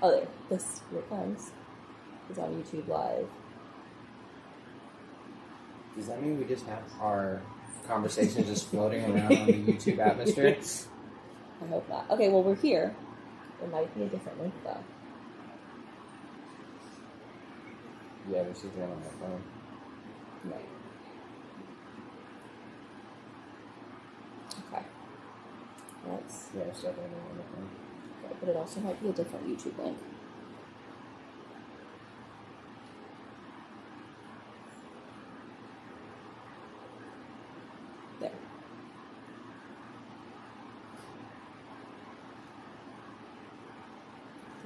Oh, there. This, here it comes. It's on YouTube Live. Does that mean we just have our conversation just floating around on the YouTube atmosphere? I hope not. Okay, well, we're here. There might be a different link, though. Yeah, this is one on my phone. Right. Okay. That's... Yeah, it's definitely on my phone. Okay, but it also might be a different YouTube link. There.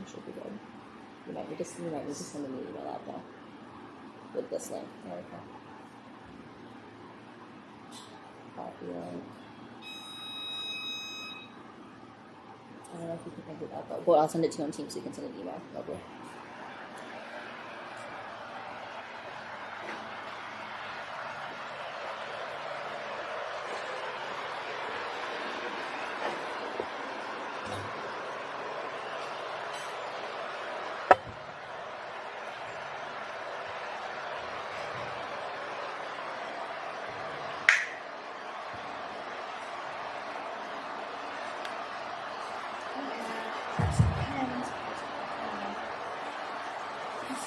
It should be good. You might need to send me an email out though with this link. Okay. Copy link. I don't know if you can think of that, but I'll send it to you on Teams so you can send an email. Okay.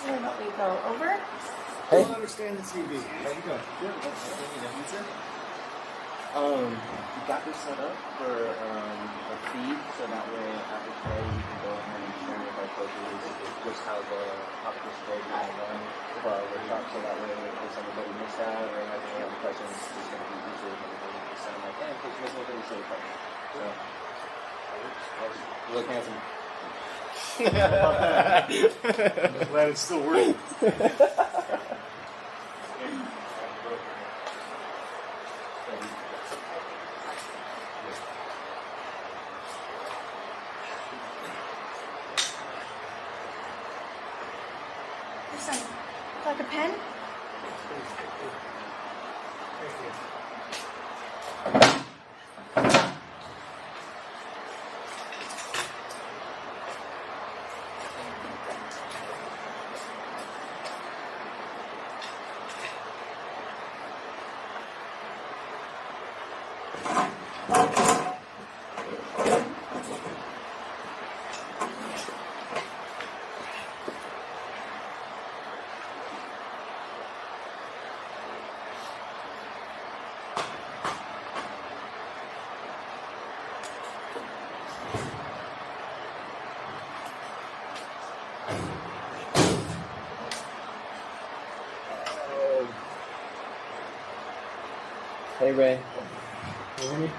What we go over? I don't understand the TV. How you doing? Good. You got this set up for a feed, so that way after today you can go ahead and share with our coaches just how the topic is today is going to run for our workshop, so that way if there's anybody missed out or has any other questions, it's just going to be easier for everybody to send them like, hey, in case you missed anything, say a question. So, you look handsome. I'm glad it's still working. Like a pen? Hey, Ray. Can you hear me?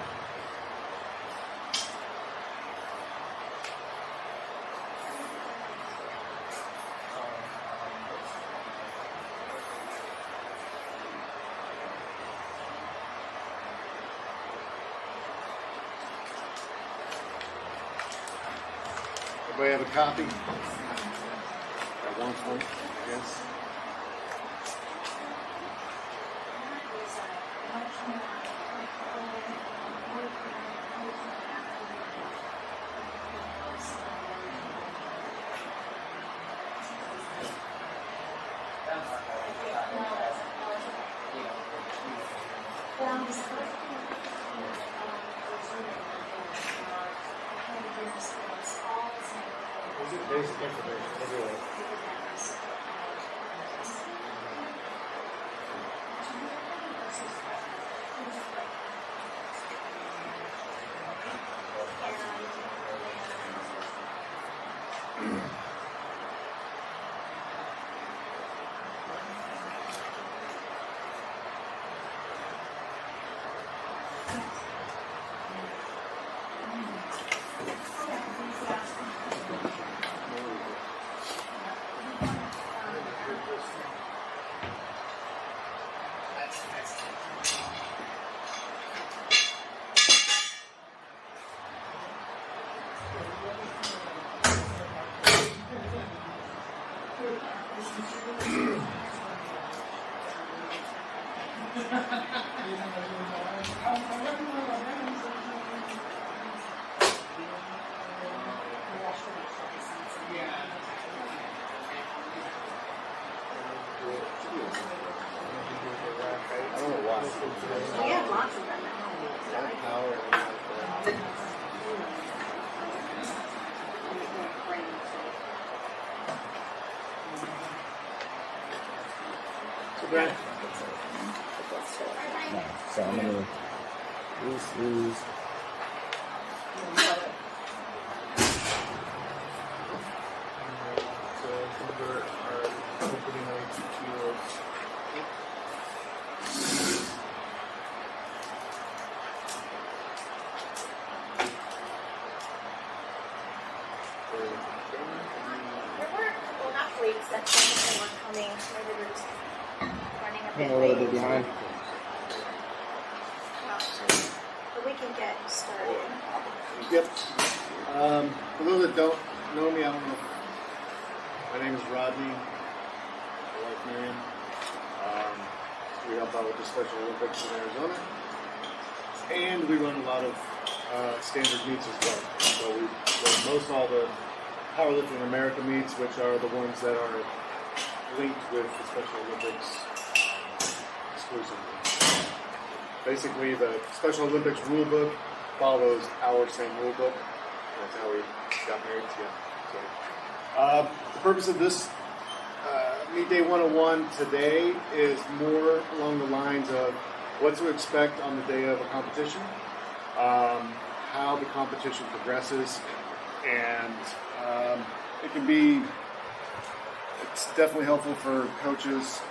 Everybody have a copy? That one's one. Yes. Basic information, everywhere. Yeah. We have lots of them at home. So Brad, No, so I'm gonna lose. so convert our opening weight to kilos. There were a couple athletes that told us they were coming. Maybe they're just running a bit I'm a little late. bit behind. But we can get started. Yep. For those that don't know me, I don't know. My name is Rodney. My wife Miriam. We help out with the Special Olympics in Arizona, and we run a lot of standard meets as well. So we run most all the Powerlifting America meets, which are the ones that are linked with the Special Olympics exclusively. Basically, the Special Olympics rule book follows our same rule book. That's how we got married together. So, the purpose of this Meet Day 101 today is more along the lines of what to expect on the day of a competition, how the competition progresses, and it's definitely helpful for coaches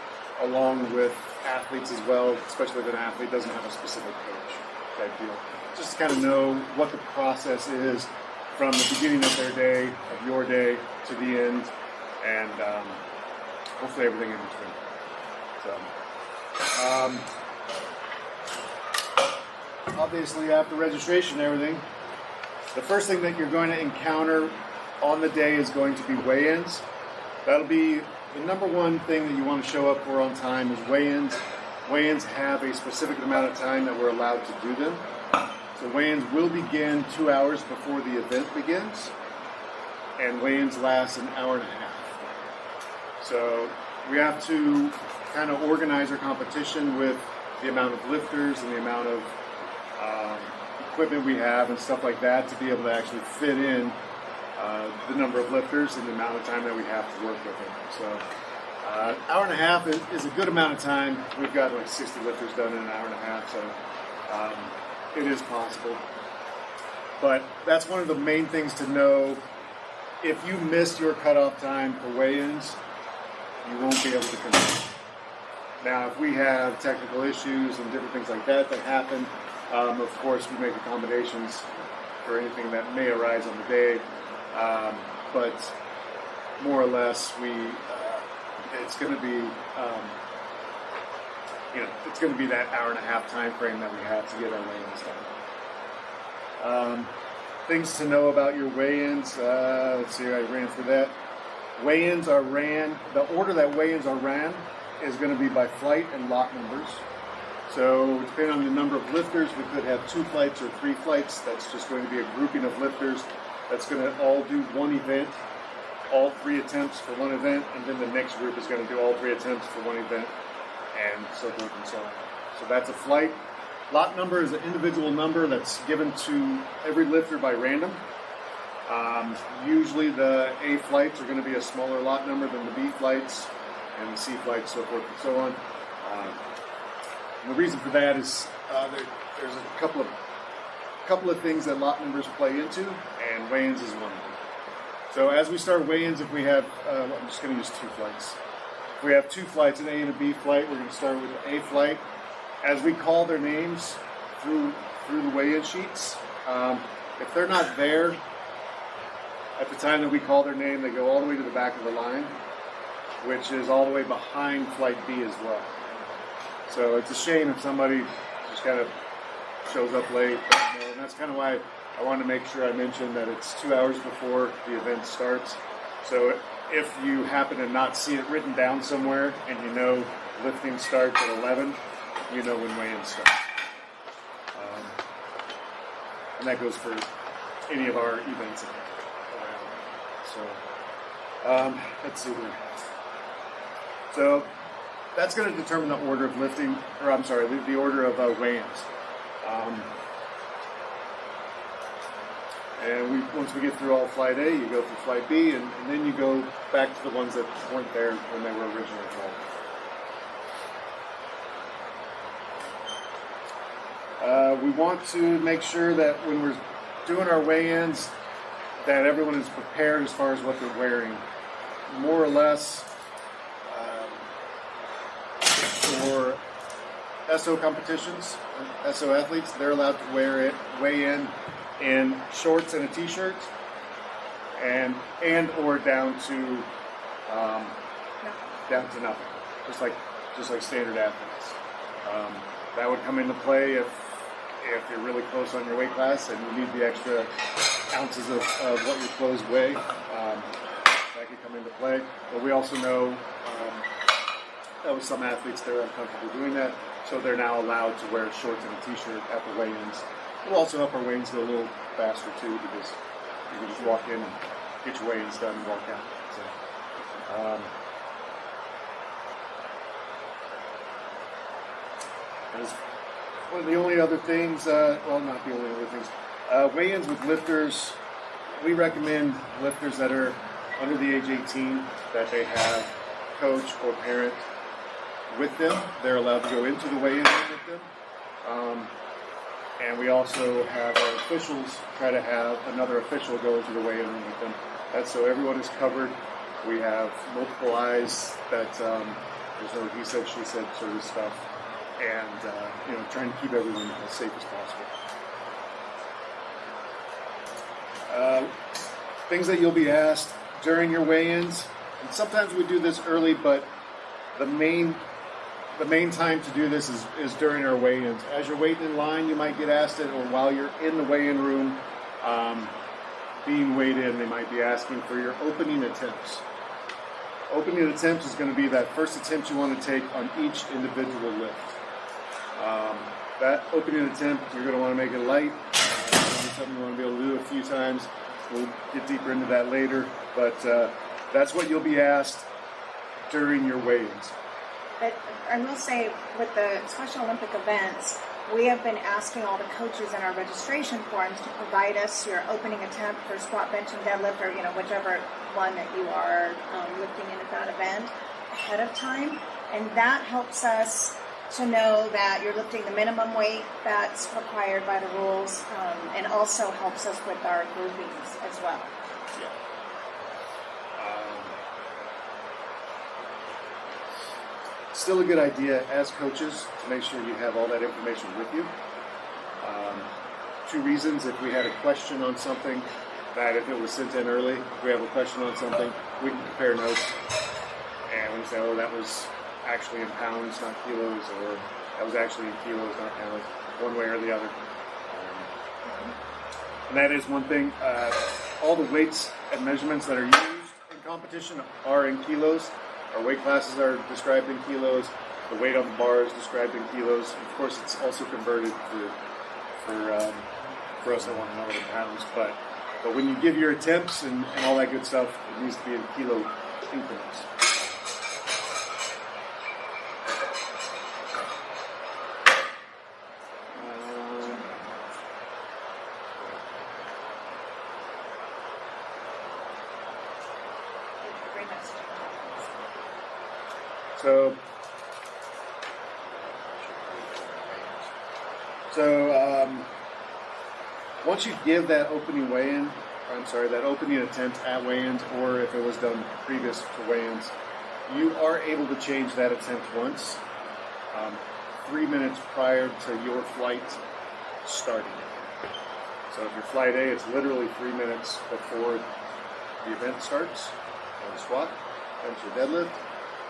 along with athletes as well, especially if an athlete doesn't have a specific coach type deal. Just to kind of know what the process is from the beginning of their day, of your day, to the end, and hopefully everything in between. So, obviously after registration and everything, the first thing that you're going to encounter on the day is going to be weigh-ins. That'll be the number one thing that you want to show up for on time is weigh-ins. Weigh-ins have a specific amount of time that we're allowed to do them. So weigh-ins will begin 2 hours before the event begins, and weigh-ins last an hour and a half. So we have to kind of organize our competition with the amount of lifters and the amount of equipment we have and stuff like that to be able to actually fit in the number of lifters and the amount of time that we have to work with them. So hour and a half is a good amount of time. We've got like 60 lifters done in an hour and a half, so it is possible. But that's one of the main things to know. If you miss your cutoff time for weigh-ins, you won't be able to compete. Now, if we have technical issues and different things like that happen, of course, we make accommodations for anything that may arise on the day. But more or less, it's going to be, it's going to be that hour and a half time frame that we have to get our weigh-ins done. Things to know about your weigh-ins. Let's see, I ran through that. Weigh-ins are ran, the order that weigh-ins are ran is going to be by flight and lot numbers. So depending on the number of lifters, we could have 2 flights or 3 flights. That's just going to be a grouping of lifters that's going to all do one event, all 3 attempts for one event, and then the next group is going to do all 3 attempts for one event, and so forth and so on. So that's a flight. Lot number is an individual number that's given to every lifter by random. Usually the A flights are going to be a smaller lot number than the B flights, and the C flights, so forth and so on. And the reason for that is there's a couple of things that lot numbers play into, and weigh-ins is one of them. So as we start weigh-ins, if we have, I'm just going to use 2 flights. If we have 2 flights, an A and a B flight, we're going to start with the A flight. As we call their names through the weigh-in sheets, if they're not there at the time that we call their name, they go all the way to the back of the line, which is all the way behind flight B as well. So it's a shame if somebody just kind of shows up late, and that's kind of why I wanted to make sure I mentioned that it's 2 hours before the event starts. So if you happen to not see it written down somewhere and you know lifting starts at 11, you know when weigh-in starts. And that goes for any of our events. So let's see here. So that's going to determine the order of lifting, or I'm sorry, the order of weigh-ins. And once we get through all Flight A, you go through Flight B, and then you go back to the ones that weren't there when they were originally called. We want to make sure that when we're doing our weigh-ins, that everyone is prepared as far as what they're wearing. More or less, for SO competitions, SO athletes, they're allowed to weigh in shorts and a t-shirt, and or down to nothing, just like standard athletes. That would come into play if you're really close on your weight class and you need the extra ounces of what your clothes weigh. That could come into play. But we also know that with some athletes they're uncomfortable doing that, so they're now allowed to wear shorts and a t-shirt at the weigh-ins. It'll also help our weigh-ins go a little faster too, because you can just walk in and get your weigh-ins done and walk out. So, one of the only other things, well, not the only other things, weigh-ins with lifters, we recommend lifters that are under the age 18 that they have coach or parent with them. They're allowed to go into the weigh-in room with them. And we also have our officials try to have another official go into the weigh-in room with them. That's so everyone is covered. We have multiple eyes that there's no he said, she said sort of stuff. And, trying to keep everyone as safe as possible. Things that you'll be asked during your weigh-ins, and sometimes we do this early, but the main time to do this is during our weigh-ins. As you're waiting in line, you might get asked it, or while you're in the weigh-in room being weighed in, they might be asking for your opening attempts. Opening attempts is going to be that first attempt you want to take on each individual lift. That opening attempt, you're going to want to make it light. Something you want to be able to do a few times. We'll get deeper into that later, but that's what you'll be asked during your weigh-ins. But I will say, with the Special Olympic events, we have been asking all the coaches in our registration forms to provide us your opening attempt for squat, bench, and deadlift, or whichever one that you are lifting in at that event ahead of time, and that helps us to know that you're lifting the minimum weight that's required by the rules, and also helps us with our groupings as well. Yeah. Still a good idea as coaches to make sure you have all that information with you. Two reasons: if we had a question on something, that if it was sent in early, if we have a question on something, we can compare notes and we can say, oh, that was actually in pounds, not kilos, or that was actually in kilos, not pounds, one way or the other. And that is one thing. All the weights and measurements that are used in competition are in kilos. Our weight classes are described in kilos. The weight on the bar is described in kilos. Of course, it's also converted for us that want to know it in pounds. But when you give your attempts and all that good stuff, it needs to be in kilo increments. So once you give that opening weigh-in, that opening attempt at weigh-ins, or if it was done previous to weigh-ins, you are able to change that attempt once, 3 minutes prior to your flight starting. So if your flight A, it's literally 3 minutes before the event starts, or the squat, bench or deadlift.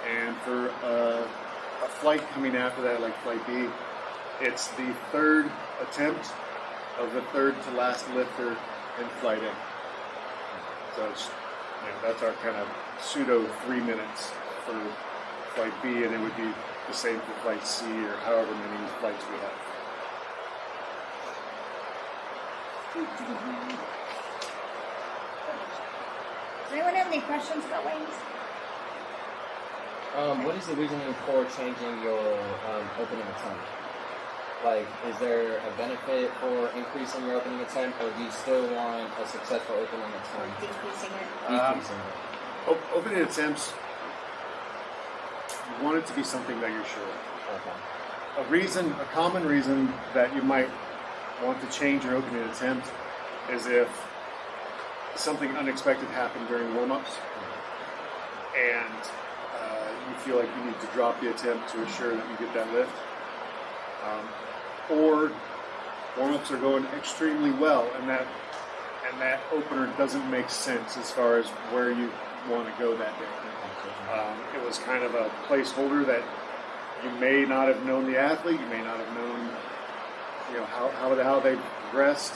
And for a flight coming after that, like flight B, it's the third attempt of the third to last lifter in flight A. So it's, that's our kind of pseudo 3 minutes for flight B, and it would be the same for flight C or however many flights we have. Does anyone have any questions about weigh-ins? What is the reasoning for changing your opening attempt? Like, is there a benefit for increasing your opening attempt, or do you still want a successful opening attempt? Decreasing it. Decreasing it. Opening attempts, you want it to be something that you're sure of. Okay. A common reason that you might want to change your opening attempt is if something unexpected happened during warm-ups and you feel like you need to drop the attempt to assure that you get that lift. Or warm-ups are going extremely well and that opener doesn't make sense as far as where you want to go that day. It was kind of a placeholder that you may not have known the athlete, you may not have known, how they progressed,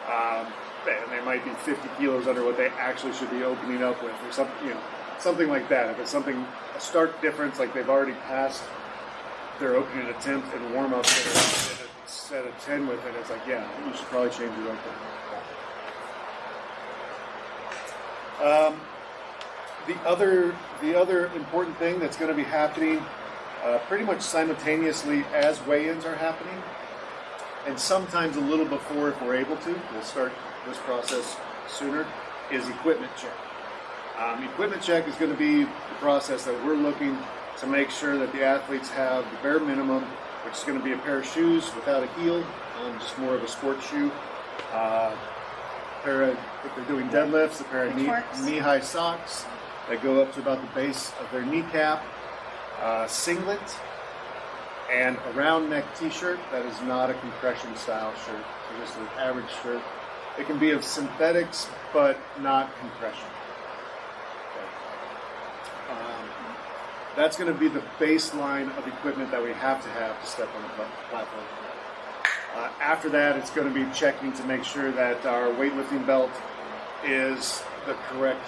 and they might be 50 kilos under what they actually should be opening up with, or something like that. If it's a stark difference, like they've already passed their opening attempt in warm up and a set of 10 with it, it's like, yeah, you should probably change your opening. The other important thing that's going to be happening pretty much simultaneously as weigh-ins are happening, and sometimes a little before if we're able to, we'll start this process sooner, is equipment check. Equipment check is going to be the process that we're looking to make sure that the athletes have the bare minimum, which is going to be a pair of shoes without a heel, just more of a sports shoe. If they're doing deadlifts, a pair of knee-high socks that go up to about the base of their kneecap, singlet, and a round neck t-shirt that is not a compression style shirt, so just an average shirt. It can be of synthetics, but not compression. That's going to be the baseline of equipment that we have to step on the platform. After that, it's going to be checking to make sure that our weightlifting belt is the correct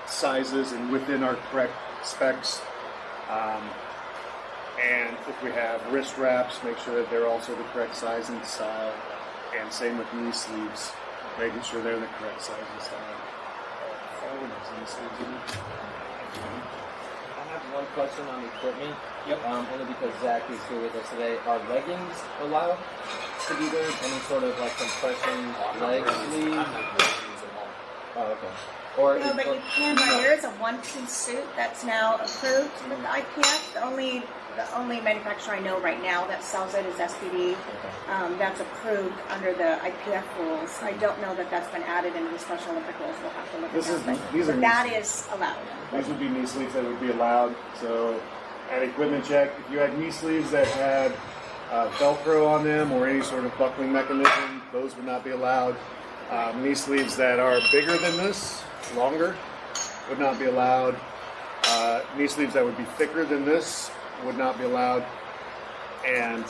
sizes and within our correct specs. And if we have wrist wraps, make sure that they're also the correct size and style. And same with knee sleeves, making sure they're the correct size and style. I have one question on equipment. Yep. Only because Zach is here with us today. Are leggings allowed to be wearing any sort of like compression leg sleeve? Oh, okay. Or no, but you can. There is a one-piece suit that's now approved with the IPF. The only manufacturer I know right now that sells it is SPD. Okay. That's approved under the IPF rules. I don't know that that's been added into the Special Olympic rules. We'll have to look at that. But that is allowed. These would be knee sleeves that would be allowed. So at equipment check, if you had knee sleeves that had Velcro on them or any sort of buckling mechanism, those would not be allowed. Knee sleeves that are bigger than this, longer, would not be allowed. Knee sleeves that would be thicker than this would not be allowed. And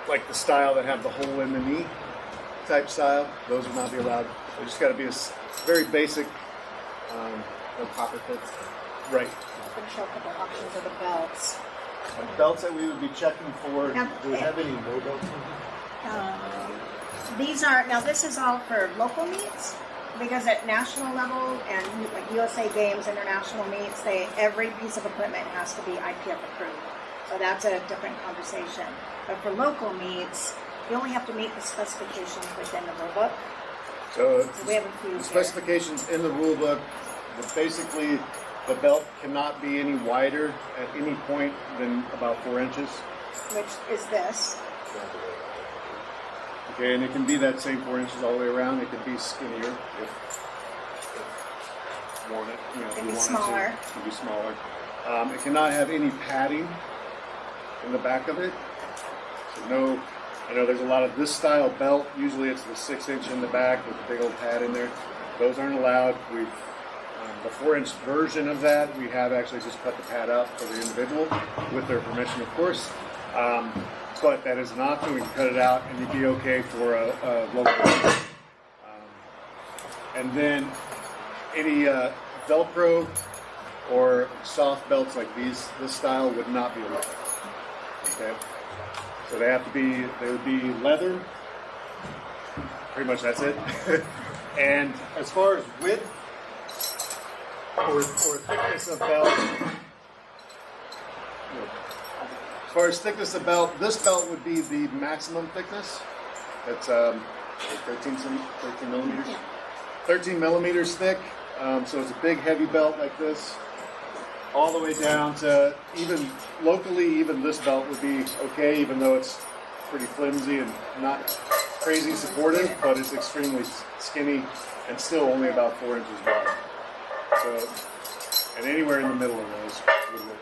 like the style that have the hole in the knee type style, those would not be allowed. They just got to be a very basic proper fits. Right. I'm going to show a couple options of the belts. The belts that we would be checking for, do we have any low belts? These are, now this is all for local meets, because at national level and like USA Games, international meets, every piece of equipment has to be IPF approved. So that's a different conversation. But for local meets, you only have to meet the specifications within the rule book. So we have a few the specifications in the rule book, basically the belt cannot be any wider at any point than about 4 inches. Which is this. Okay, and it can be that same 4 inches all the way around. It could be skinnier if wanted. It can be smaller. It can be smaller. It cannot have any padding in the back of it. So no, I know there's a lot of this style belt. Usually it's the 6 inch in the back with a big old pad in there. Those aren't allowed. The 4 inch version of that, we have actually just cut the pad out for the individual with their permission, of course. But that is an option. We can cut it out and you'd be okay for a local. And then any Velcro or soft belts like this style would not be allowed. Okay, so they would be leather. Pretty much that's it. And as far as width, or thickness of belt. As far as thickness of belt, this belt would be the maximum thickness. That's 13 millimeters. 13 millimeters thick. So it's a big, heavy belt like this, all the way down to even locally, even this belt would be okay, even though it's pretty flimsy and not crazy supportive, but it's extremely skinny and still only about 4 inches wide. So, and anywhere in the middle of those would work.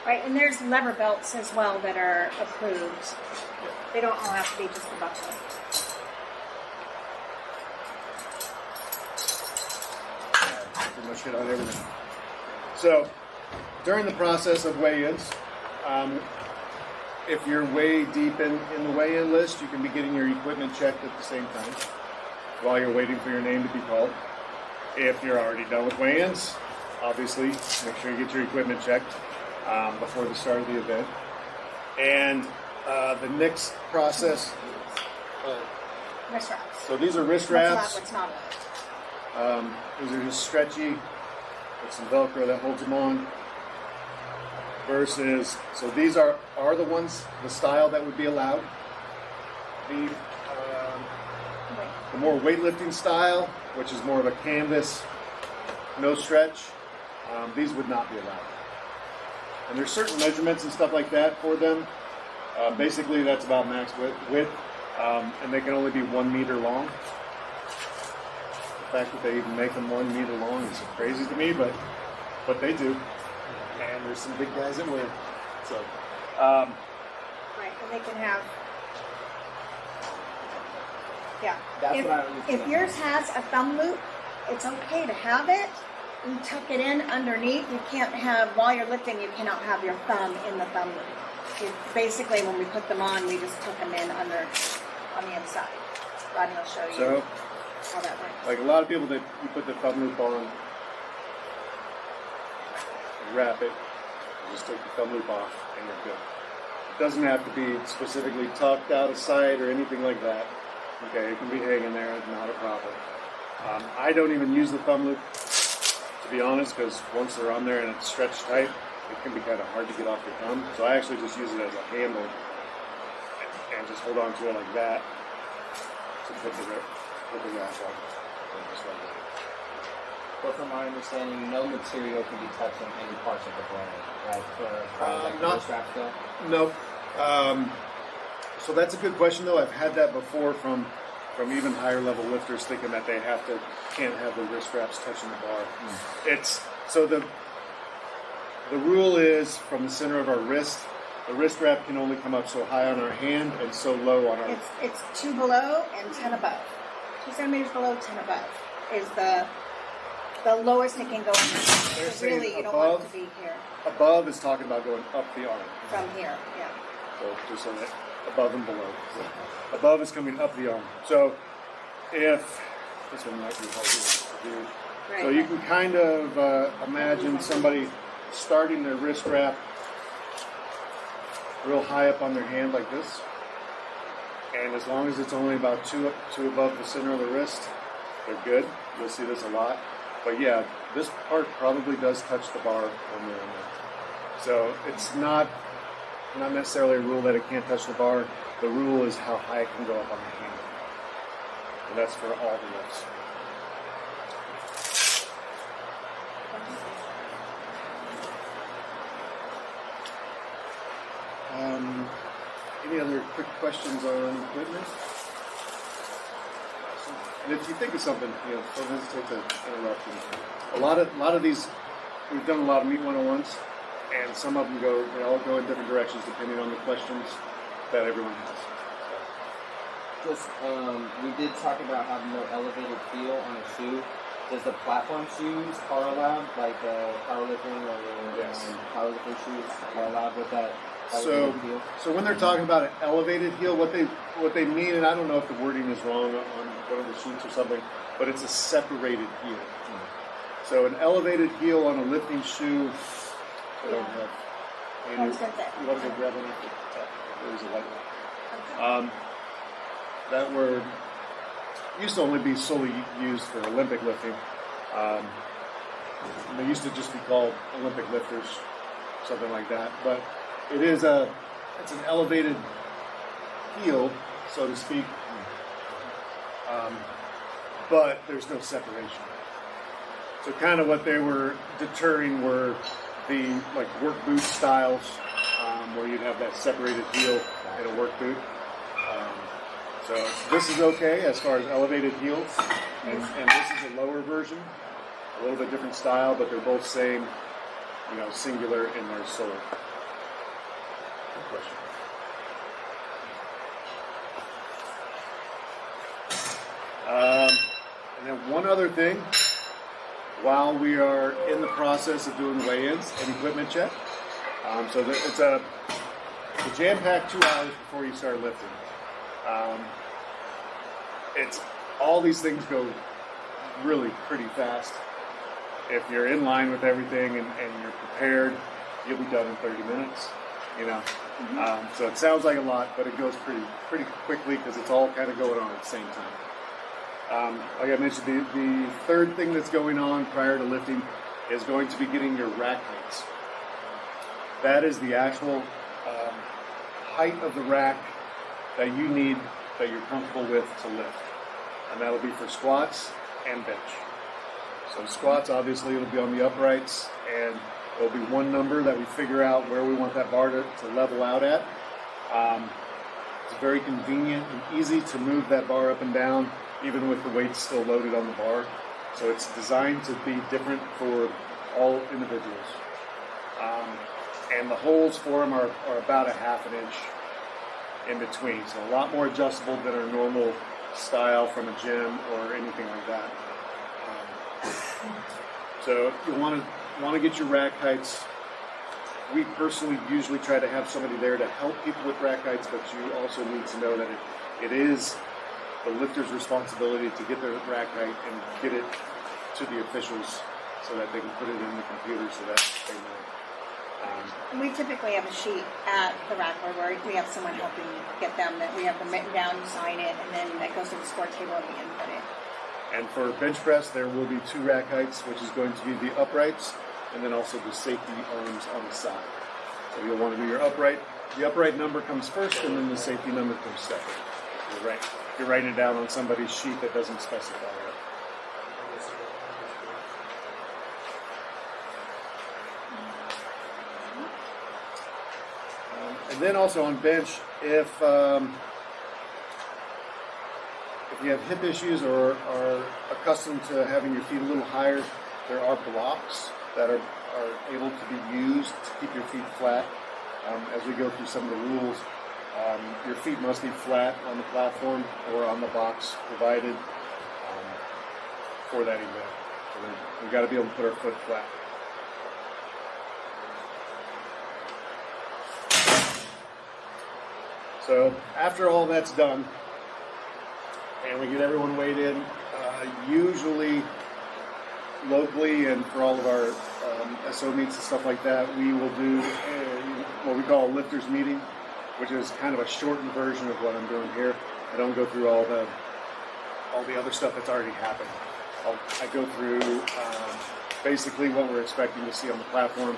Right, and there's lever belts as well that are approved. They don't all have to be just the buckle. Pretty much hit on everything. So, during the process of weigh-ins, if you're way deep in the weigh-in list, you can be getting your equipment checked at the same time while you're waiting for your name to be called. If you're already done with weigh-ins, obviously, make sure you get your equipment checked before the start of the event. And the next process... Wrist wraps. So these are wrist wraps. What's not These are just stretchy with some Velcro that holds them on. Versus, so these are the ones, the style that would be allowed. The more weightlifting style, which is more of a canvas, no stretch, these would not be allowed. And there's certain measurements and stuff like that for them. Basically, that's about max width, and they can only be 1 meter long. The fact that they even make them 1 meter long is crazy to me, but they do. And there's some big guys that wear. So, right, and they can have. Yeah. If yours has a thumb loop, it's okay to have it. You tuck it in underneath. You can't have, while you're lifting, you cannot have your thumb in the thumb loop. Basically, when we put them on, we just tuck them in on the inside. Rodney will show you how that works. Like a lot of people that you put the thumb loop on, you wrap it, you just take the thumb loop off, and you're good. It doesn't have to be specifically tucked out of sight or anything like that. Okay, it can be hanging there, not a problem. I don't even use the thumb loop, to be honest, because once they're on there and it's stretched tight, it can be kind of hard to get off your thumb. So I actually just use it as a handle and just hold on to it like that to put the wrap on. Just like that. But from my understanding, no material can be touching any parts of the bone, right? For not wrist wraps go? No. So that's a good question, though. I've had that before from even higher level lifters thinking that they can't have the wrist wraps touching the bar. It's so the rule is from the center of our wrist. The wrist wrap can only come up so high on our hand and so low on our. It's 2 below and 10 above. 2 centimeters below, 10 above is the lowest it can go. They're So really, saying you don't want it to be here. Above is talking about going up the arm. From here, yeah. So just on that, above and below. So above is coming up the arm. So if this one might be hard to do. Right. So you can kind of imagine somebody starting their wrist wrap real high up on their hand like this. And as long as it's only about two above the center of the wrist, they're good. You'll see this a lot. But yeah, this part probably does touch the bar when they're in there. So it's not necessarily a rule that it can't touch the bar. The rule is how high it can go up on the hand. And that's for all the lifts. Any other quick questions on equipment? And if you think of something, don't hesitate to interrupt. A lot of these, we've done a lot of Meet 101s, and some of them they all go in different directions depending on the questions that everyone has. Just, we did talk about having no elevated feel on a shoe. Does the platform shoes are allowed, like powerlifting or powerlifting shoes are allowed with that elevated heel? So when they're talking about an elevated heel, what they mean, and I don't know if the wording is wrong on one of the sheets or something, but it's a separated heel. So an elevated heel on a lifting shoe. I don't have. You want to go grab one after? There's a white one. That word used to only be solely used for Olympic lifting, They used to just be called Olympic lifters, something like that. But it's an elevated heel, so to speak. But there's no separation. So kind of what they were deterring were the like work boot styles, where you'd have that separated heel in a work boot. So this is okay as far as elevated heels, and this is a lower version, a little bit different style, but they're both same, singular in their sole. Good question. And then one other thing, while we are in the process of doing weigh-ins and equipment check, it's a jam-packed 2 hours before you start lifting. It's all these things go really pretty fast. If you're in line with everything and you're prepared, you'll be done in 30 minutes. So it sounds like a lot, but it goes pretty quickly because it's all kind of going on at the same time. Like I mentioned, the third thing that's going on prior to lifting is going to be getting your rack heights. That is the actual height of the rack that you need, that you're comfortable with to lift. And that'll be for squats and bench. So squats, obviously, it'll be on the uprights, and there'll be one number that we figure out where we want that bar to level out at. It's very convenient and easy to move that bar up and down, even with the weights still loaded on the bar. So it's designed to be different for all individuals. And the holes for them are about a ½ inch in between. So a lot more adjustable than our normal style from a gym or anything like that. So you want to get your rack heights. We personally usually try to have somebody there to help people with rack heights, but you also need to know that it is the lifter's responsibility to get their rack height and get it to the officials so that they can put it in the computer so that they know. We typically have a sheet at the rack where we have someone helping get them, that we have them written down, you sign it, and then that goes to the score table and we input it. And for bench press, there will be 2 rack heights, which is going to be the uprights, and then also the safety arms on the side. So you'll want to do your upright. The upright number comes first, and then the safety number comes second. You're writing it down on somebody's sheet that doesn't specify it. And then also on bench, if you have hip issues or are accustomed to having your feet a little higher, there are blocks that are able to be used to keep your feet flat. As we go through some of the rules, your feet must be flat on the platform or on the box provided for that event. So we've got to be able to put our foot flat. So after all that's done, and we get everyone weighed in, usually locally and for all of our SO meets and stuff like that, we will do what we call a lifters meeting, which is kind of a shortened version of what I'm doing here. I don't go through all the other stuff that's already happened. I go through basically what we're expecting to see on the platform,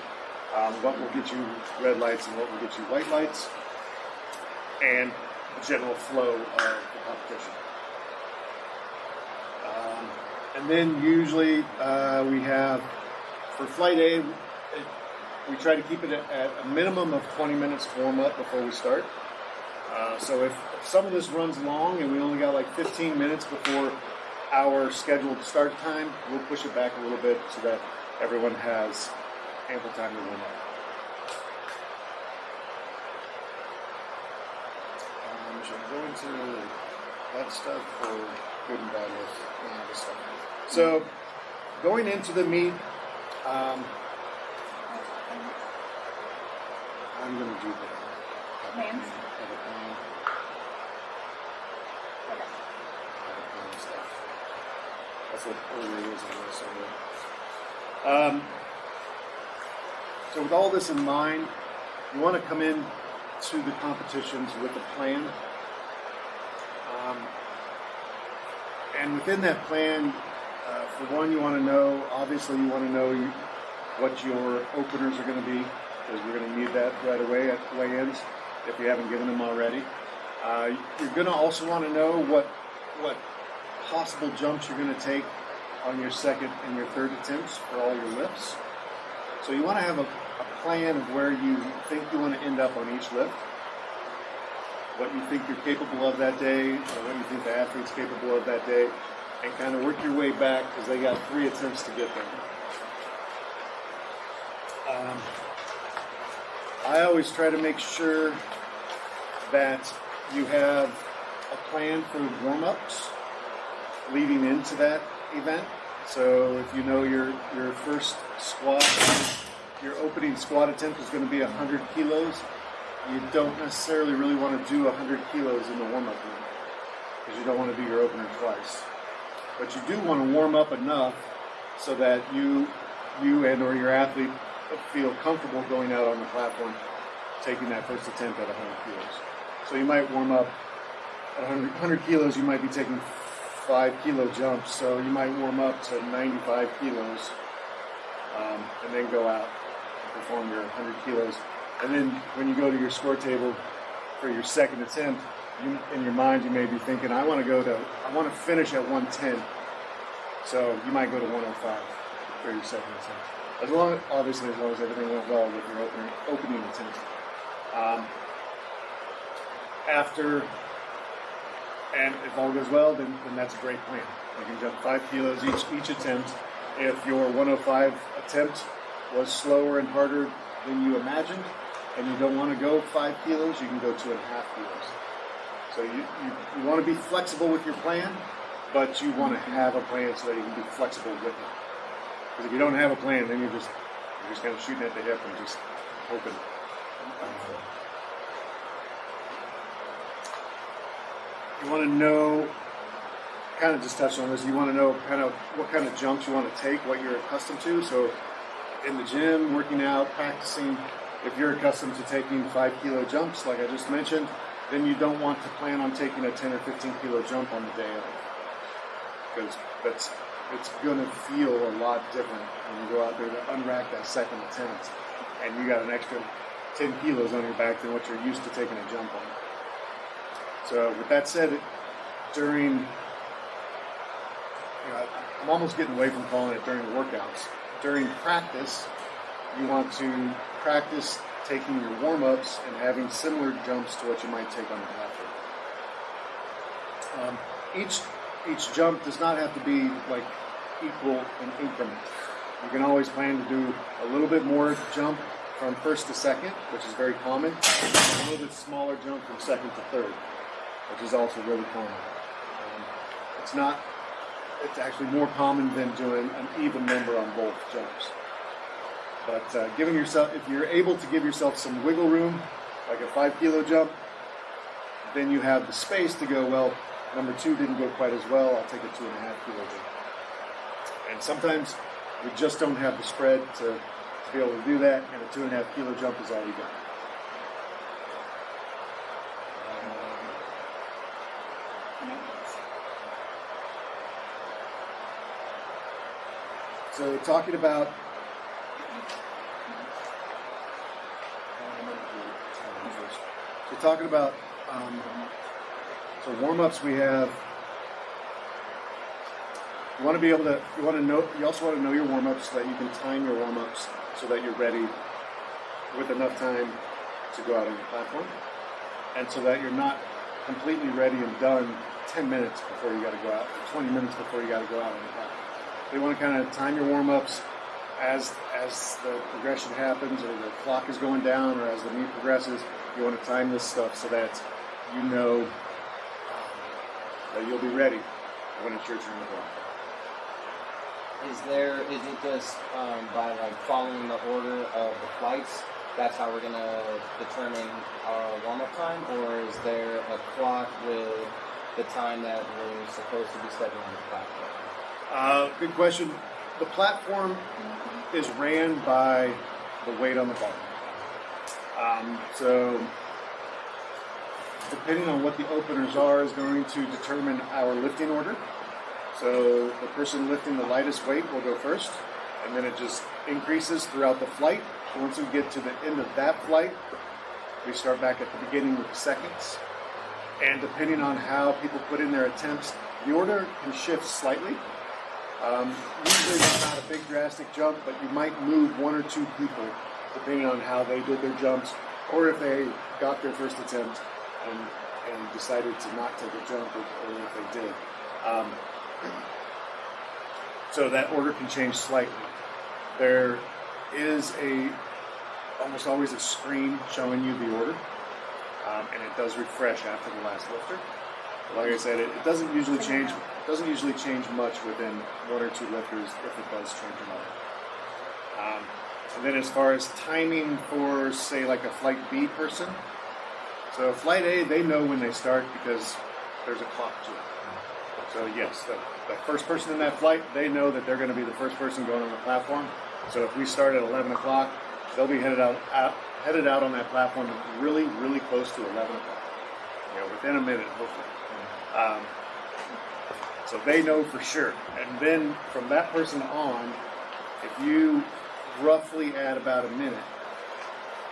what will get you red lights and what will get you white lights, and the general flow of the competition. And then usually we have, for Flight A, we try to keep it at a minimum of 20 minutes warm up before we start. So if some of this runs long and we only got like 15 minutes before our scheduled start time, we'll push it back a little bit so that everyone has ample time to warm up. Should I go into that stuff or good and bad with any other stuff? So going into the meet, I'm going to do that. Plans? That's what earlier is on this. So with all this in mind, you want to come in to the competitions with a plan. And within that plan, For one, you want to know, obviously you want to know what your openers are going to be, because we're going to need that right away at weigh-ins if you haven't given them already. You're going to also want to know what possible jumps you're going to take on your second and your third attempts for all your lifts. So you want to have a plan of where you think you want to end up on each lift, what you think you're capable of that day, or what you think the athlete's capable of that day, and kind of work your way back, because they got 3 attempts to get there. I always try to make sure that you have a plan for warm-ups leading into that event. So if you know your first squat, your opening squat attempt is going to be 100 kilos, you don't necessarily really want to do 100 kilos in the warm-up room, because you don't want to do your opener twice. But you do want to warm up enough so that you and or your athlete feel comfortable going out on the platform, taking that first attempt at 100 kilos. So you might warm up at 100 kilos, you might be taking 5 kilo jumps, so you might warm up to 95 kilos and then go out and perform your 100 kilos. And then when you go to your score table for your second attempt, in your mind you may be thinking, I want to finish at 110. So you might go to 105 for your second attempt. Obviously as long as everything went well with your opening attempt. And if all goes well, then that's a great plan. You can jump 5 kilos each attempt. If your 105 attempt was slower and harder than you imagined, and you don't want to go 5 kilos, you can go 2.5 kilos. So you want to be flexible with your plan, but you want to have a plan so that you can be flexible with it. Because if you don't have a plan, then you're just kind of shooting at the hip and just hoping. You want to know, kind of just touched on this, you want to know kind of what kind of jumps you want to take, what you're accustomed to. So in the gym, working out, practicing, if you're accustomed to taking 5 kilo jumps, like I just mentioned, then you don't want to plan on taking a 10 or 15 kilo jump on the day of. Because it's going to feel a lot different when you go out there to unrack that second attempt and you got an extra 10 kilos on your back than what you're used to taking a jump on. So with that said, I'm almost getting away from calling it during workouts. During practice, you want to practice taking your warm-ups and having similar jumps to what you might take on the platform. Each jump does not have to be like equal in increment. You can always plan to do a little bit more jump from first to second, which is very common, and a little bit smaller jump from second to third, which is also really common. It's actually more common than doing an even number on both jumps. But if you're able to give yourself some wiggle room, like a 5 kilo jump, then you have the space to go, well, number 2 didn't go quite as well, I'll take a 2.5 kilo jump. And sometimes we just don't have the spread to be able to do that, and a 2.5 kilo jump is all you got. So talking about warm-ups, we have. You also want to know your warm-ups so that you can time your warm-ups so that you're ready with enough time to go out on your platform, and so that you're not completely ready and done 10 minutes before you got to go out, or 20 minutes before you got to go out on your platform. So you want to kind of time your warm-ups as the progression happens, or the clock is going down, or as the meet progresses. You want to time this stuff so that you know that you'll be ready when it's your turn to go out. Is it just by like following the order of the flights, that's how we're going to determine our warm-up time, or is there a clock with the time that we're supposed to be stepping on the platform? Good question. The platform is ran by the weight on the bar. So depending on what the openers are is going to determine our lifting order. So the person lifting the lightest weight will go first, and then it just increases throughout the flight. Once we get to the end of that flight, we start back at the beginning with the seconds. And depending on how people put in their attempts, the order can shift slightly. Usually it's not a big drastic jump, but you might move one or two people depending on how they did their jumps, or if they got their first attempt and decided to not take a jump, or if they did. So that order can change slightly. There is almost always a screen showing you the order, and it does refresh after the last lifter. But like I said, it doesn't usually change. Doesn't usually change much within one or two lifters, if it does change at all. And then as far as timing for, say, like a flight B person, so flight A, they know when they start because there's a clock to it. So yes, the first person in that flight, they know that they're going to be the first person going on the platform. So if we start at 11 o'clock, they'll be headed out on that platform really, really close to 11 o'clock. Within a minute, hopefully. So they know for sure. And then from that person on, if you roughly add about a minute,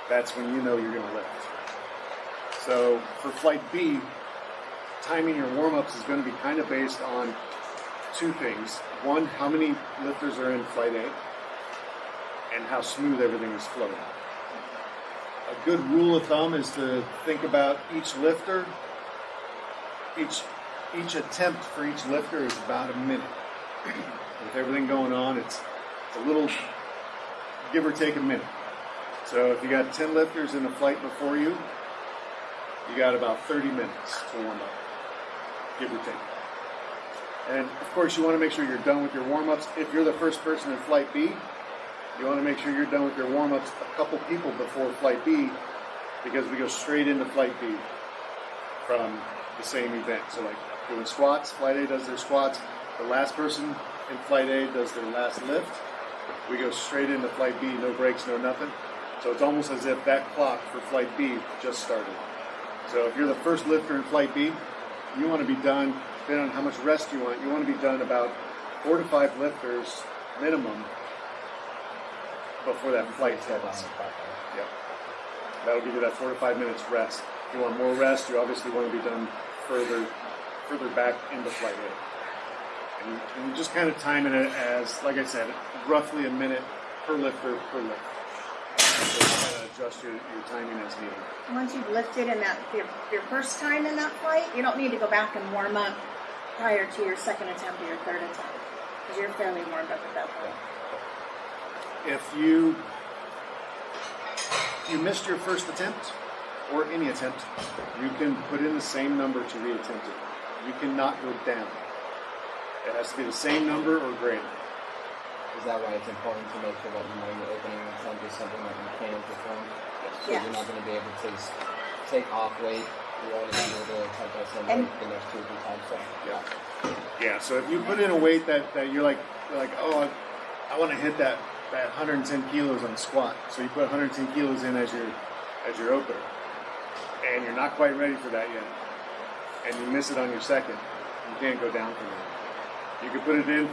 that's when you know you're going to lift. So for flight B, timing your warm-ups is going to be kind of based on two things. One, how many lifters are in flight A, and how smooth everything is flowing. A good rule of thumb is to think about each lifter, each attempt for each lifter is about a minute. With everything going on, it's a little, give or take a minute. So if you got 10 lifters in a flight before you, you got about 30 minutes to warm up, give or take. And of course, you want to make sure you're done with your warm-ups. If you're the first person in flight B, you want to make sure you're done with your warm-ups a couple people before flight B, because we go straight into flight B from the same event. So like doing squats, flight A does their squats. The last person in flight A does their last lift. We go straight into flight B, no breaks, no nothing. So it's almost as if that clock for flight B just started. So if you're the first lifter in flight B, you want to be done, depending on how much rest you want to be done about 4 to 5 lifters minimum before that flight starts. Yep. That'll give you that 4 to 5 minutes rest. If you want more rest, you obviously want to be done further back into flight A. And you just kind of time it as, like I said, roughly a minute per lifter per lift. So you kind of adjust your timing as needed. Once you've lifted in that your first time in that flight, you don't need to go back and warm up prior to your second attempt or your third attempt, because you're fairly warmed up at that point. If you missed your first attempt, or any attempt, you can put in the same number to reattempt it. You cannot go down. It has to be the same number or greater. Is that why it's important to make sure that you know your opening attempt is something that you can perform? So Yes. you're not going to be able to take off weight. You're only going to be able to attempt that same weight the next 2 or 3 times. So. Yeah, so if you put in a weight that you're like, oh, I want to hit that 110 kilos on the squat. So you put 110 kilos in as your opener. And you're not quite ready for that yet. And you miss it on your second. You can't go down from there. You can put it in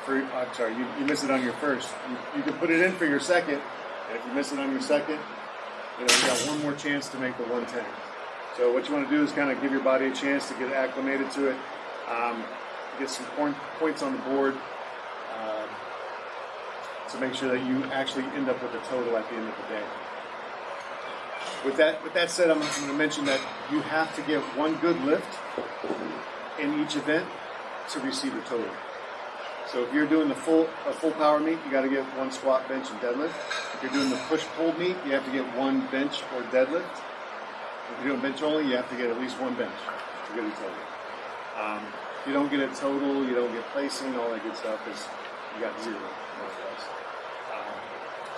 you miss it on your first. You can put it in for your second, and if you miss it on your second, you got one more chance to make the 110. So what you want to do is kind of give your body a chance to get acclimated to it, get some points on the board, to make sure that you actually end up with a total at the end of the day. With that said, I'm going to mention that you have to get one good lift in each event to receive a total. So if you're doing a full power meet, you got to get one squat, bench, and deadlift. If you're doing the push-pull meet, you have to get one bench or deadlift. If you're doing bench only, you have to get at least one bench to get a total. If you don't get a total, you don't get placing, all that good stuff, because you got 0.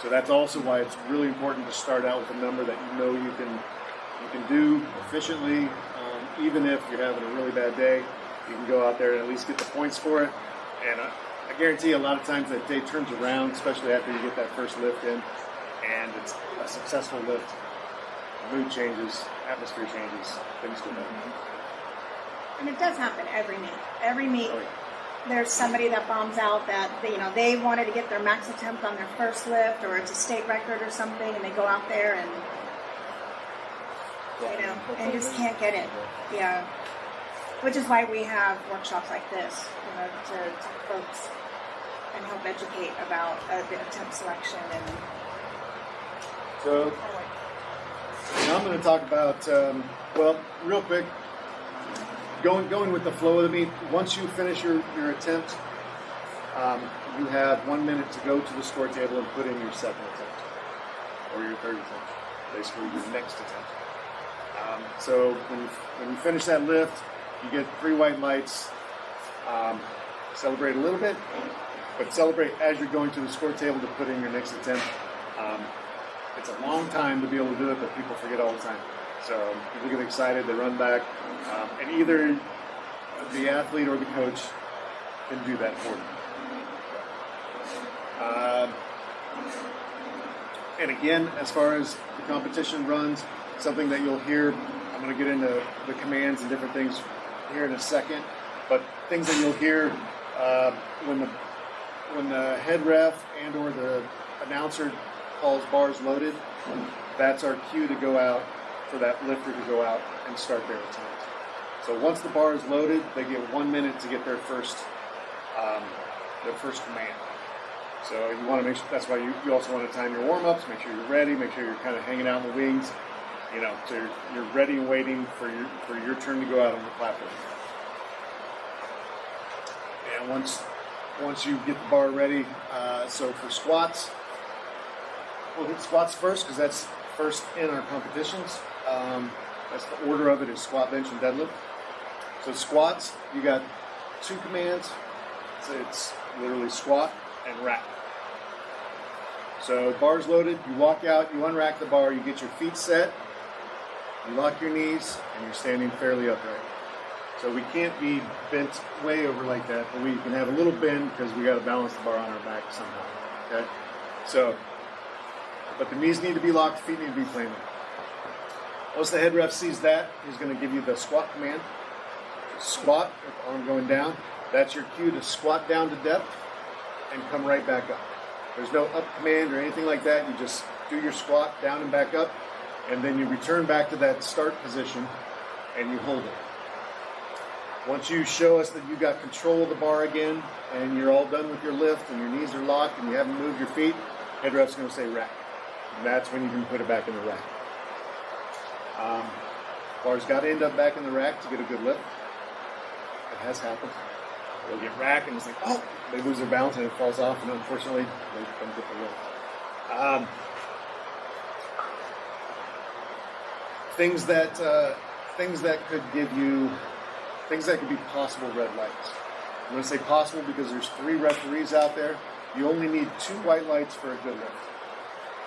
So that's also why it's really important to start out with a number that you know you can do efficiently. Even if you're having a really bad day, you can go out there and at least get the points for it. And I guarantee a lot of times that day turns around, especially after you get that first lift in, and it's a successful lift. Mood changes, atmosphere changes, things go better. And it does happen every meet. Every meet, Oh, yeah. there's somebody that bombs out that they wanted to get their max attempt on their first lift, or it's a state record or something, and they go out there and and just can't get it. Yeah, which is why we have workshops like this, to folks and help educate about the attempt selection and. So now I'm going to talk about real quick. Going with the flow of the meet, once you finish your attempt, you have 1 minute to go to the score table and put in your second attempt, or your third attempt, basically your next attempt. So when you finish that lift, you get 3 white lights. Celebrate a little bit, but celebrate as you're going to the score table to put in your next attempt. It's a long time to be able to do it, but people forget all the time. So people get excited, they run back, and either the athlete or the coach can do that for them. And again, as far as the competition runs, something that you'll hear, I'm going to get into the commands and different things here in a second, but things that you'll hear when the head ref and or the announcer calls bars loaded, that's our cue to go out for that lifter to go out and start their attempt. So once the bar is loaded, they get 1 minute to get their first command. So you want to make sure, that's why you also want to time your warm-ups, make sure you're ready, make sure you're kind of hanging out in the wings, so you're ready and waiting for your turn to go out on the platform. And once you get the bar ready, so for squats, we'll hit squats first because that's first in our competitions. That's the order of it is squat, bench, and deadlift. So squats, you got 2 commands. So it's literally squat and rack. So bar's loaded, you walk out, you unrack the bar, you get your feet set, you lock your knees, and you're standing fairly upright. So we can't be bent way over like that, but we can have a little bend because we got to balance the bar on our back somehow. Okay? So, but the knees need to be locked, feet need to be planted. Once the head ref sees that, he's going to give you the squat command. Squat, with the arm going down. That's your cue to squat down to depth and come right back up. There's no up command or anything like that. You just do your squat down and back up, and then you return back to that start position and you hold it. Once you show us that you got control of the bar again and you're all done with your lift and your knees are locked and you haven't moved your feet, head ref's going to say rack. And that's when you can put it back in the rack. Bar's got to end up back in the rack to get a good lift. It has happened. They'll get rack and it's like, oh, they lose their balance and it falls off, and unfortunately, they don't get the lift. Things that could give you, things that could be possible red lights. I'm going to say possible because there's 3 referees out there. You only need 2 white lights for a good lift.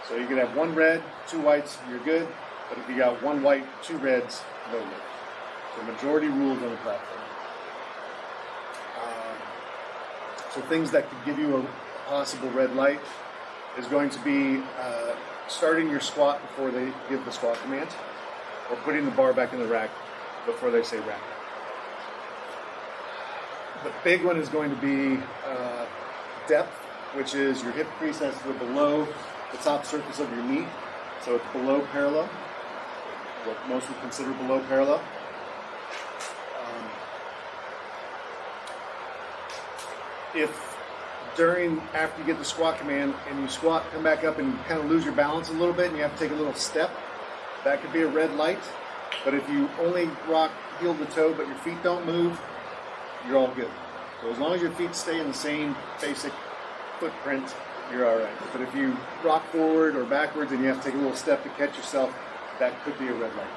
So you could have 1 red, 2 whites, you're good. But if you got 1 white, 2 reds, no lift. So majority rules on the platform. So things that could give you a possible red light is going to be starting your squat before they give the squat command, or putting the bar back in the rack before they say rack. The big one is going to be depth, which is your hip crease has to be below the top surface of your knee. So it's below parallel, what most would consider below parallel. If after you get the squat command and you squat, come back up and you kind of lose your balance a little bit and you have to take a little step, that could be a red light. But if you only rock heel to toe but your feet don't move, you're all good. So as long as your feet stay in the same basic footprint, you're all right. But if you rock forward or backwards and you have to take a little step to catch yourself, that could be a red light.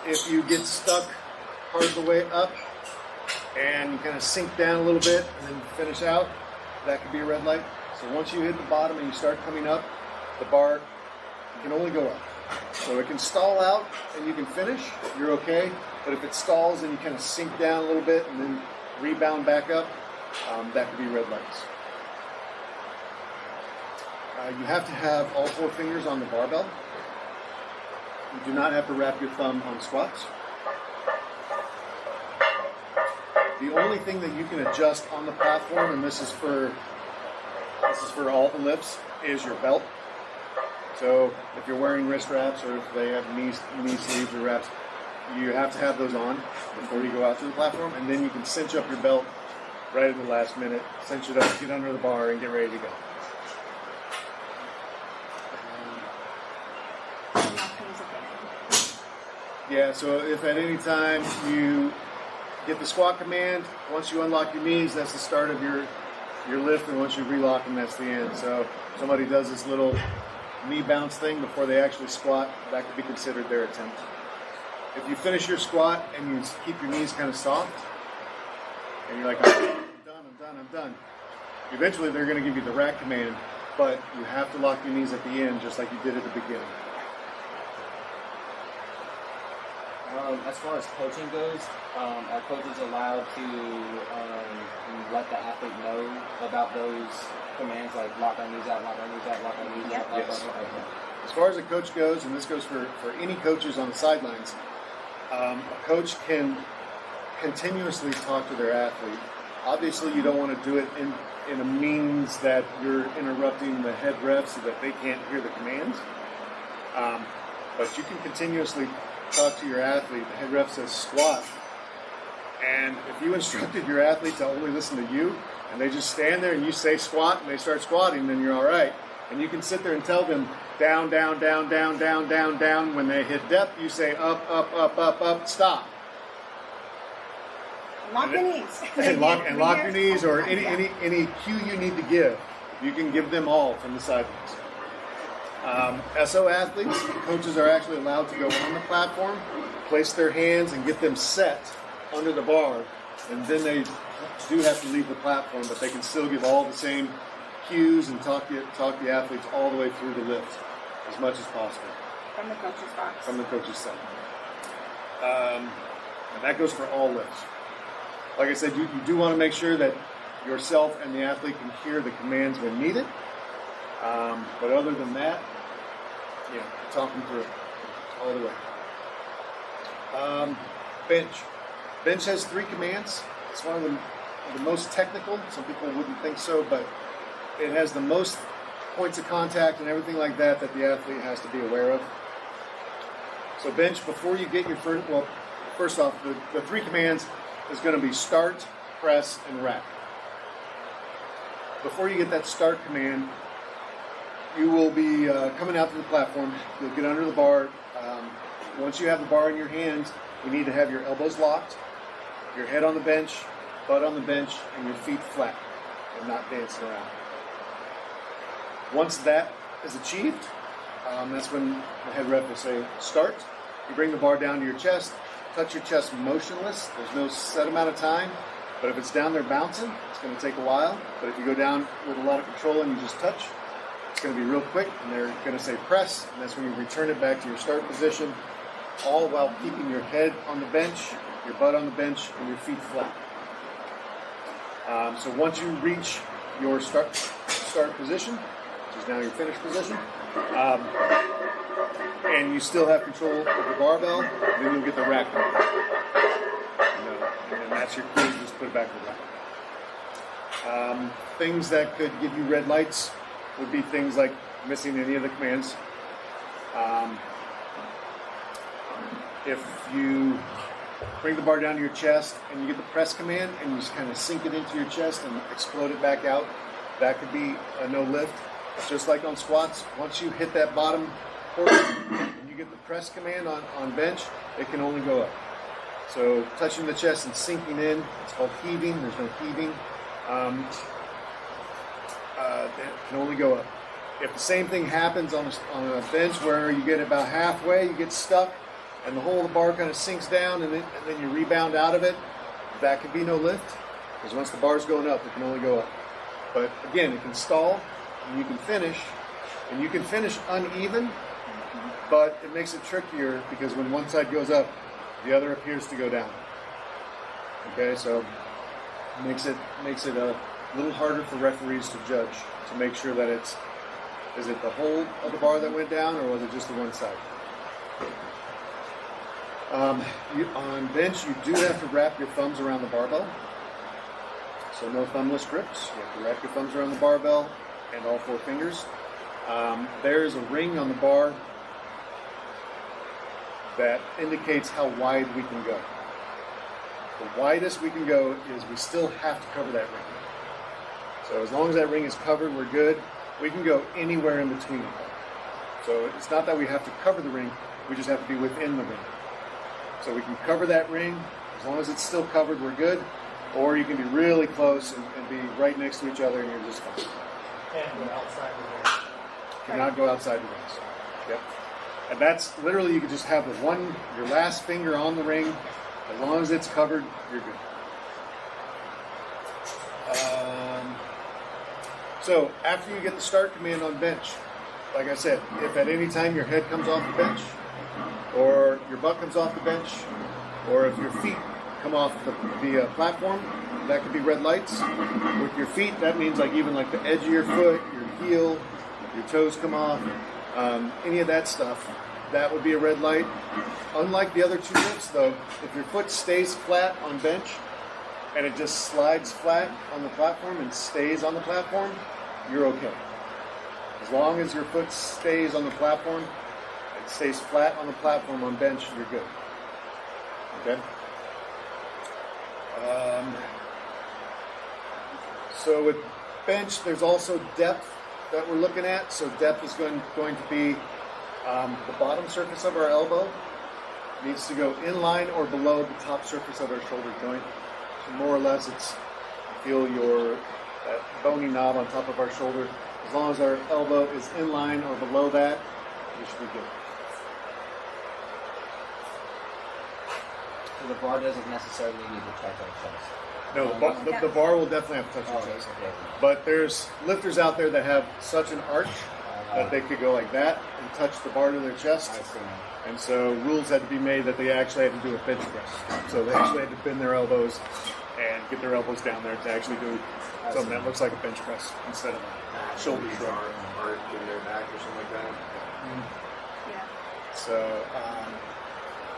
If you get stuck part of the way up and you kind of sink down a little bit and then finish out, that could be a red light. So once you hit the bottom and you start coming up, the bar can only go up. So it can stall out and you can finish, you're okay. But if it stalls and you kind of sink down a little bit and then rebound back up, that could be red lights. You have to have all 4 fingers on the barbell. You do not have to wrap your thumb on squats. The only thing that you can adjust on the platform, and this is for all the lifts, is your belt. So if you're wearing wrist wraps or if they have knee sleeves or wraps, you have to have those on before you go out to the platform, and then you can cinch up your belt right at the last minute, cinch it up, get under the bar, and get ready to go. Yeah, so if at any time you get the squat command, once you unlock your knees, that's the start of your lift, and once you relock them, that's the end. So if somebody does this little knee bounce thing before they actually squat, that could be considered their attempt. If you finish your squat and you keep your knees kind of soft, and you're like, I'm done. Eventually they're going to give you the rack command, but you have to lock your knees at the end just like you did at the beginning. As far as coaching goes, are coaches allowed to let the athlete know about those commands, like lock our knees out, lock our knees out, lock our knees out? Yes. As far as a coach goes, and this goes for any coaches on the sidelines, a coach can continuously talk to their athlete. Obviously, you don't want to do it in a means that you're interrupting the head ref so that they can't hear the commands. But you can continuously talk to your athlete. The head ref says squat, and if you instructed your athlete to only listen to you, and they just stand there and you say squat and they start squatting, then you're all right. And you can sit there and tell them down, down, down, down, down, down, down. When they hit depth, you say up, up, up, up, up, stop. Lock your knees. And lock your knees, or any cue you need to give. You can give them all from the sidelines. SO athletes, coaches are actually allowed to go on the platform, place their hands and get them set under the bar, and then they do have to leave the platform, but they can still give all the same cues and talk the athletes all the way through the lift as much as possible. From the coach's box. From the coach's side. And that goes for all lifts. Like I said, you do want to make sure that yourself and the athlete can hear the commands when needed. But other than that, yeah, talk them through it all the way. Bench. Bench has 3 commands. It's one of the most technical. Some people wouldn't think so, but it has the most points of contact and everything like that the athlete has to be aware of. So bench, before you get your first off, the 3 commands is going to be start, press, and rack. Before you get that start command, you will be coming out to the platform. You'll get under the bar. Once you have the bar in your hands, you need to have your elbows locked, your head on the bench, butt on the bench, and your feet flat and not dancing around. Once that is achieved, that's when the head ref will say start. You bring the bar down to your chest, touch your chest motionless. There's no set amount of time, but if it's down there bouncing, it's going to take a while. But if you go down with a lot of control and you just touch, it's going to be real quick, and they're going to say press, and that's when you return it back to your start position, all while keeping your head on the bench, your butt on the bench, and your feet flat. So once you reach your start position, which is now your finish position, and you still have control of the barbell, then you'll get the rack. And that's your key. Just put it back to the rack. Things that could give you red lights would be things like missing any of the commands. If you bring the bar down to your chest and you get the press command and you just kind of sink it into your chest and explode it back out, that could be a no lift. Just like on squats, once you hit that bottom portion and you get the press command on bench, it can only go up. So touching the chest and sinking in, it's called heaving. There's no heaving. That can only go up. If the same thing happens on a bench where you get about halfway, you get stuck, and the whole of the bar kind of sinks down, and then you rebound out of it, that could be no lift, because once the bar's going up, it can only go up. But again, it can stall, and you can finish uneven, but it makes it trickier because when one side goes up, the other appears to go down. Okay, so it makes it a little harder for referees to judge, to make sure that is it the whole of the bar that went down, or was it just the one side? On bench, you do have to wrap your thumbs around the barbell. so no thumbless grips. You have to wrap your thumbs around the barbell and all 4 fingers. There's a ring on the bar that indicates how wide we can go. The widest we can go is we still have to cover that ring. So as long as that ring is covered, we're good. We can go anywhere in between it. So it's not that we have to cover the ring, we just have to be within the ring. So we can cover that ring, as long as it's still covered, we're good. Or you can be really close and be right next to each other and you're just fine. And go outside the ring. Cannot go outside the rings. Yep. And that's literally, you could just have your last finger on the ring. As long as it's covered, you're good. So after you get the start command on bench, like I said, if at any time your head comes off the bench, or your butt comes off the bench, or if your feet come off the platform, that could be red lights. With your feet, that means even the edge of your foot, your heel, your toes come off, any of that stuff, that would be a red light. Unlike the other 2 lifts though, if your foot stays flat on bench and it just slides flat on the platform and stays on the platform, you're okay. As long as your foot stays on the platform, it stays flat on the platform on bench, you're good. Okay? So with bench, there's also depth that we're looking at. So depth is going to be the bottom surface of our elbow needs to go in line or below the top surface of our shoulder joint. So more or less, feel that bony knob on top of our shoulder. As long as our elbow is in line or below that, we should be good. So the bar doesn't necessarily need to touch our chest. No, the bar will definitely have to touch your chest. Okay. But there's lifters out there that have such an arch that they could go like that and touch the bar to their chest. I see. And so rules had to be made that they actually had to do a bench press. So they actually had to bend their elbows and get their elbows down there to actually do something that looks like a bench press instead of a shoulder shrug. Or in their back or something like that. Yeah. So,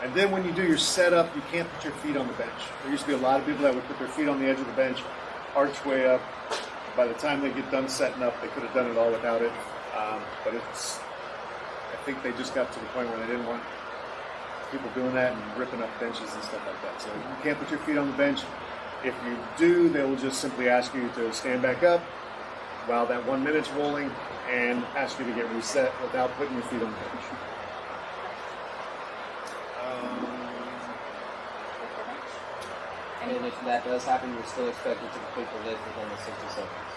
and then when you do your setup, you can't put your feet on the bench. There used to be a lot of people that would put their feet on the edge of the bench, arch way up. By the time they get done setting up, they could have done it all without it. But I think they just got to the point where they didn't want people doing that and ripping up benches and stuff like that. So you can't put your feet on the bench. If you do, they will just simply ask you to stand back up while that 1 minute's rolling and ask you to get reset without putting your feet on the bench. And if that does happen, you're still expected to complete the lift within the 60 seconds.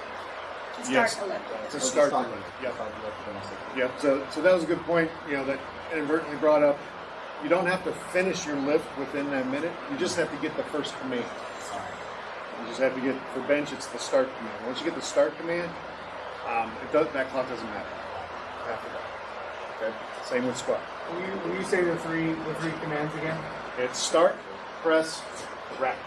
To start Yes. the lift. To start the lift. Yep. Start the lift within the 60 Yep. So that was a good point, that inadvertently brought up. You don't have to finish your lift within that minute. You just have to get the first command. You just have to get, for bench, it's the start command. Once you get the start command, that clock doesn't matter after that. Okay. Same with squat. Will you say the three commands again? It's start, press, rack.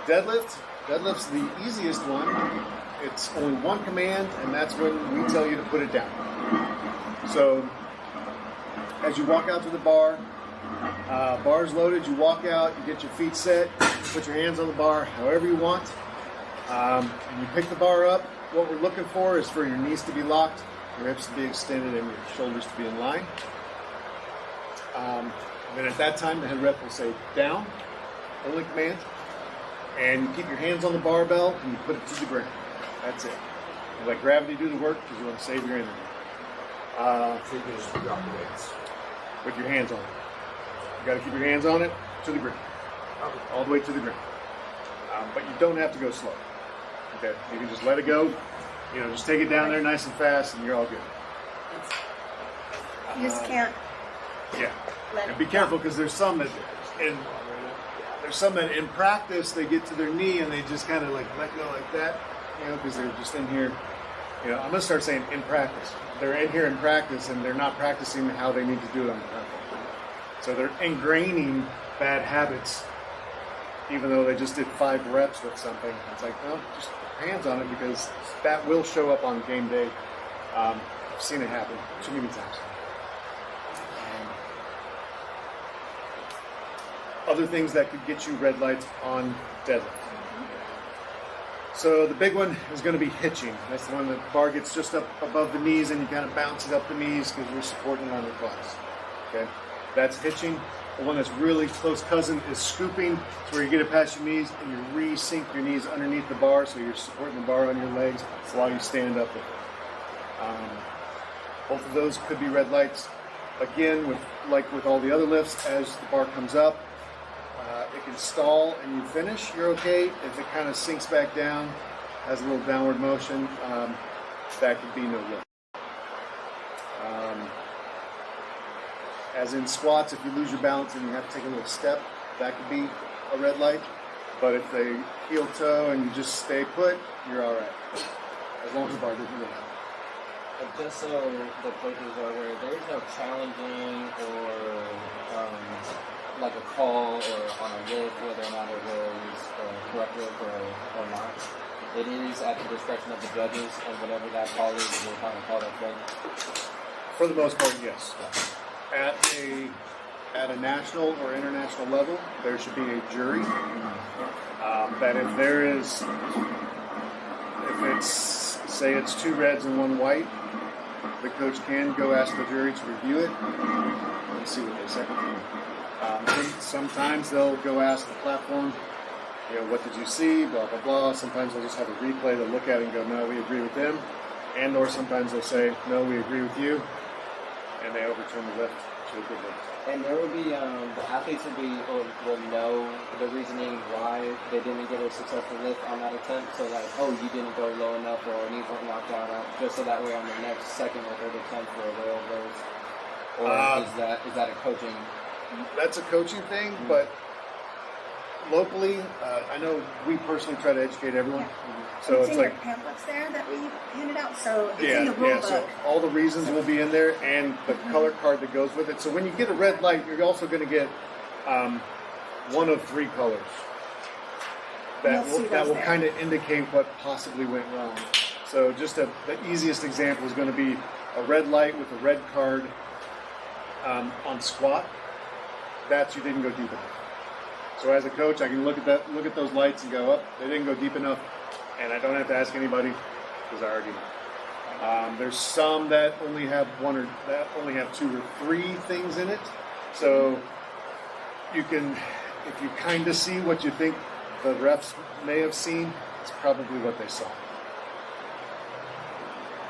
Deadlift's the easiest one. It's only one command, and that's when we tell you to put it down. So, as you walk out to the bar, bar's loaded, you walk out, you get your feet set, you put your hands on the bar however you want, and you pick the bar up. What we're looking for is for your knees to be locked, your hips to be extended, and your shoulders to be in line. Then at that time, the head rep will say down, only command, and you keep your hands on the barbell and you put it to the ground. That's it. You let gravity do the work because you want to save your energy. So you can just drop the weights. With your hands on it. You got to keep your hands on it to the ground, all the way to the ground. But you don't have to go slow. Okay, you can just let it go. Just take it down there nice and fast, and you're all good. You just can't Yeah. let And it be careful because there's some that in practice they get to their knee and they just kind of let go like that, because they're just in here. I'm going to start saying in practice. They're in here in practice and they're not practicing how they need to do it on the platform. So they're ingraining bad habits, even though they just did 5 reps with something. It's like, no, just put hands on it because that will show up on game day. I've seen it happen too many times. other things that could get you red lights on deadlift. So the big one is going to be hitching. That's the one that the bar gets just up above the knees and you kind of bounce it up the knees because you're supporting it on your quads. Okay, that's hitching. The one that's really close cousin is scooping. It's where you get it past your knees and you re-sink your knees underneath the bar so you're supporting the bar on your legs while you stand up with it. Both of those could be red lights. Again, like with all the other lifts, as the bar comes up, it can stall and you finish, you're okay. If it kind of sinks back down, has a little downward motion, that could be no lift. As in squats, if you lose your balance and you have to take a little step, that could be a red light. But if they heel toe and you just stay put, you're all right. As long as the bar doesn't move. And just so the coaches are aware, there's no challenging or like a call or on a lift whether or not it was corrective or not. It is at the discretion of the judges, and whatever that call is, we'll kind of call that thing. For the most part, yes. At a national or international level, there should be a jury. That if it's, say it's 2 reds and 1 white, the coach can go ask the jury to review it and see what they say. Sometimes they'll go ask the platform, what did you see, blah, blah, blah. Sometimes they'll just have a replay they'll look at it and go, no, we agree with them. And or sometimes they'll say, no, we agree with you. And they overturn the lift to a good lift. And there will be, the athletes will know the reasoning why they didn't get a successful lift on that attempt. So like, oh, you didn't go low enough or knees weren't knocked down, just so that way on the next second or third attempt for a rail goes. Or is that a coaching? That's a coaching thing, but locally, I know we personally try to educate everyone. Yeah. So it's it's in like your pamphlets there that we handed out, so it's in the rule book. So all the reasons will be in there, and the color card that goes with it. So when you get a red light, you're also going to get one of 3 colors that will kind of indicate what possibly went wrong. So just the easiest example is going to be a red light with a red card on squat. That's you didn't go deep enough. So as a coach, I can look at those lights and go, they didn't go deep enough, and I don't have to ask anybody because I already know. There's some that only have 2 or 3 things in it. So you can, if you kind of see what you think the refs may have seen, it's probably what they saw.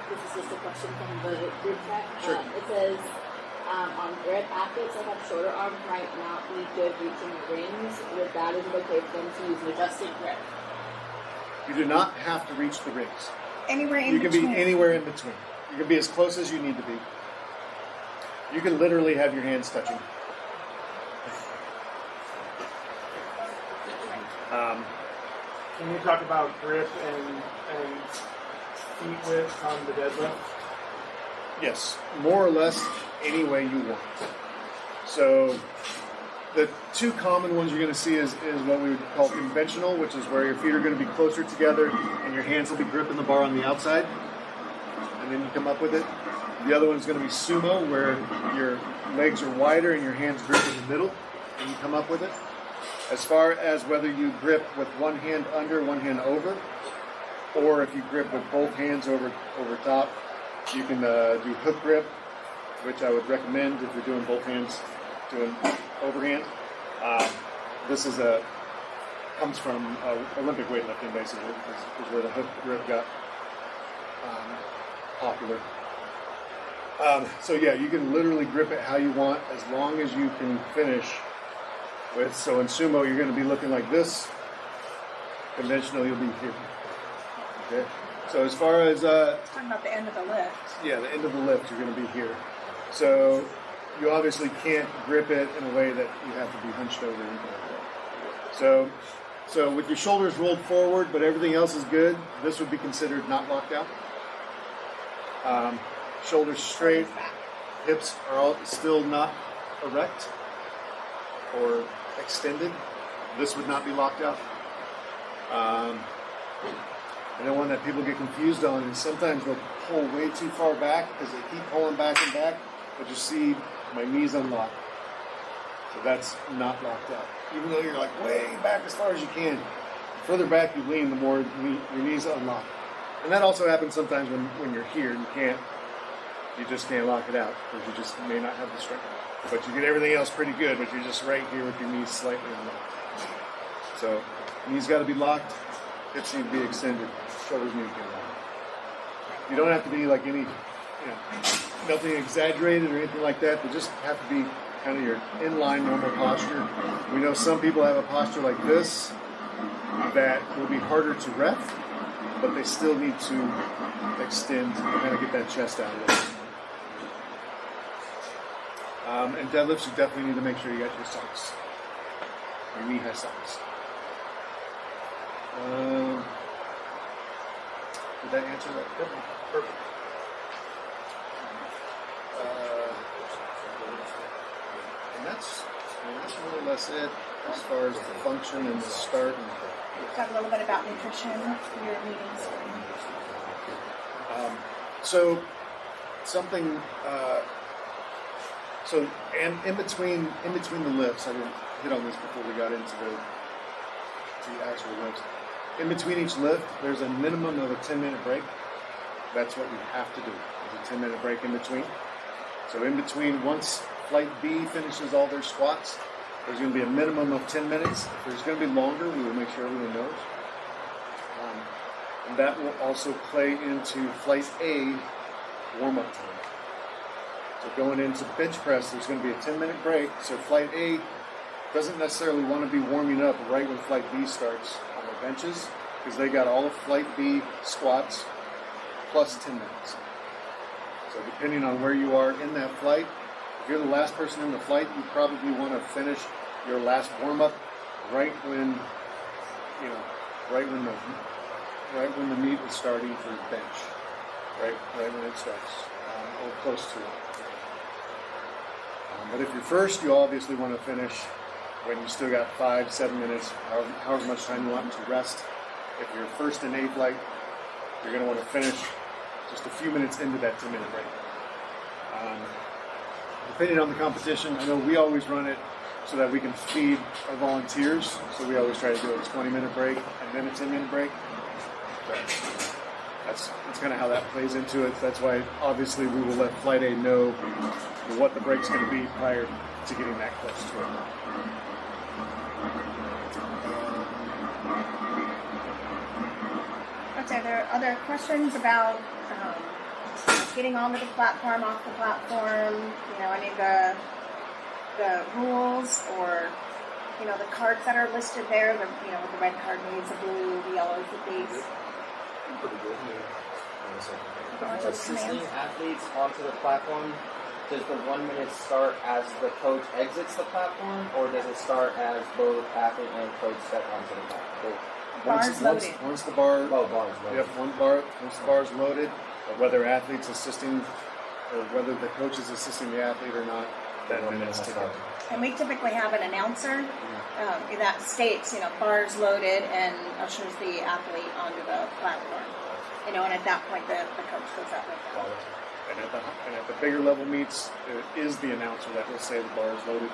This is just a question from the group chat. Sure. It says, on grip, athletes that have shorter arms might not be good reaching rings. With that, is it okay for them to use an adjusted grip? You do not have to reach the rings. Anywhere in You can between. be anywhere in between. You can be as close as you need to be. You can literally have your hands touching. Can you talk about grip and feet width on the deadlift? Yes, more or less any way you want. So the 2 common ones you're going to see is what we would call conventional, which is where your feet are going to be closer together and your hands will be gripping the bar on the outside, and then you come up with it. The other one is going to be sumo, where your legs are wider and your hands grip in the middle, and you come up with it. As far as whether you grip with one hand under, one hand over, or if you grip with both hands over top, you can do hook grip, which I would recommend if you're doing both hands, doing overhand. This comes from Olympic weightlifting, basically, is where the hook grip got popular. So yeah, you can literally grip it how you want as long as you can finish with. So in sumo, you're going to be looking like this. Conventional, you'll be here. Okay. So as far as Talking about the end of the lift. yeah, the end of the lift, you're going to be here. So you obviously can't grip it in a way that you have to be hunched over or anything like that. So with your shoulders rolled forward, but everything else is good, this would be considered not locked out. Shoulders straight, hips are all still not erect or extended. This would not be locked out. And the one that people get confused on is sometimes they'll pull way too far back because they keep pulling back and back, but you see my knees unlock. So that's not locked out. Even though you're like way back as far as you can, the further back you lean, the more your knees unlock. And that also happens sometimes when you're here. You just can't lock it out because you just may not have the strength. But you get everything else pretty good, but you're just right here with your knees slightly unlocked. So knees got to be locked, hips need to be extended, shoulders need to be locked. You don't have to be like nothing exaggerated or anything like that. They just have to be kind of your inline normal posture. We know some people have a posture like this that will be harder to rep, but they still need to extend and kind of get that chest out of it. And deadlifts, you definitely need to make sure you got your socks. Your knee high socks. Did that answer that? Yep. Perfect. And that's more or less it as far as the function and the start. Talk a little bit about nutrition for your meetings. So something. And in between the lifts, I didn't hit on this before we got into the actual lifts. In between each lift, there's a minimum of a 10-minute break. That's what you have to do. There's a 10-minute break in between. So in between, once Flight B finishes all their squats, there's going to be a minimum of 10 minutes. If there's going to be longer, we will make sure everyone knows. And that will also play into Flight A warm-up time. So going into bench press, there's going to be a 10-minute break. So Flight A doesn't necessarily want to be warming up right when Flight B starts on their benches because they got all of Flight B squats plus 10 minutes. So depending on where you are in that flight, if you're the last person in the flight, you probably want to finish your last warm-up right when the meet is starting for the bench, right when it starts, or close to it. But if you're first, you obviously want to finish when you still got 5-7 minutes, however much time you want to rest. If you're first in A flight, you're going to want to finish just a few minutes into that 10-minute break. Depending on the competition, I know we always run it so that we can feed our volunteers. So we always try to do a 20-minute break and then a 10-minute break. But that's kind of how that plays into it. That's why obviously we will let Flight A know what the break's going to be prior to getting that close to it. Okay, there are other questions about getting onto the platform, off the platform, any of the rules or, the cards that are listed there, the red card means the blue, the yellow is the base. Assisting athletes onto the platform, does the 1 minute start as the coach exits the platform, or does it start as both athlete and coach step onto the platform? Bars loaded. Once the bar, bars loaded. Yep, once the bar is loaded, whether athlete's assisting or whether the coach is assisting the athlete or not, that minute's ticking. And we typically have an announcer that states, bars loaded and ushers the athlete onto the platform. And at that point, the coach goes out with them. And at the bigger level meets, it is the announcer that will say the bar is loaded.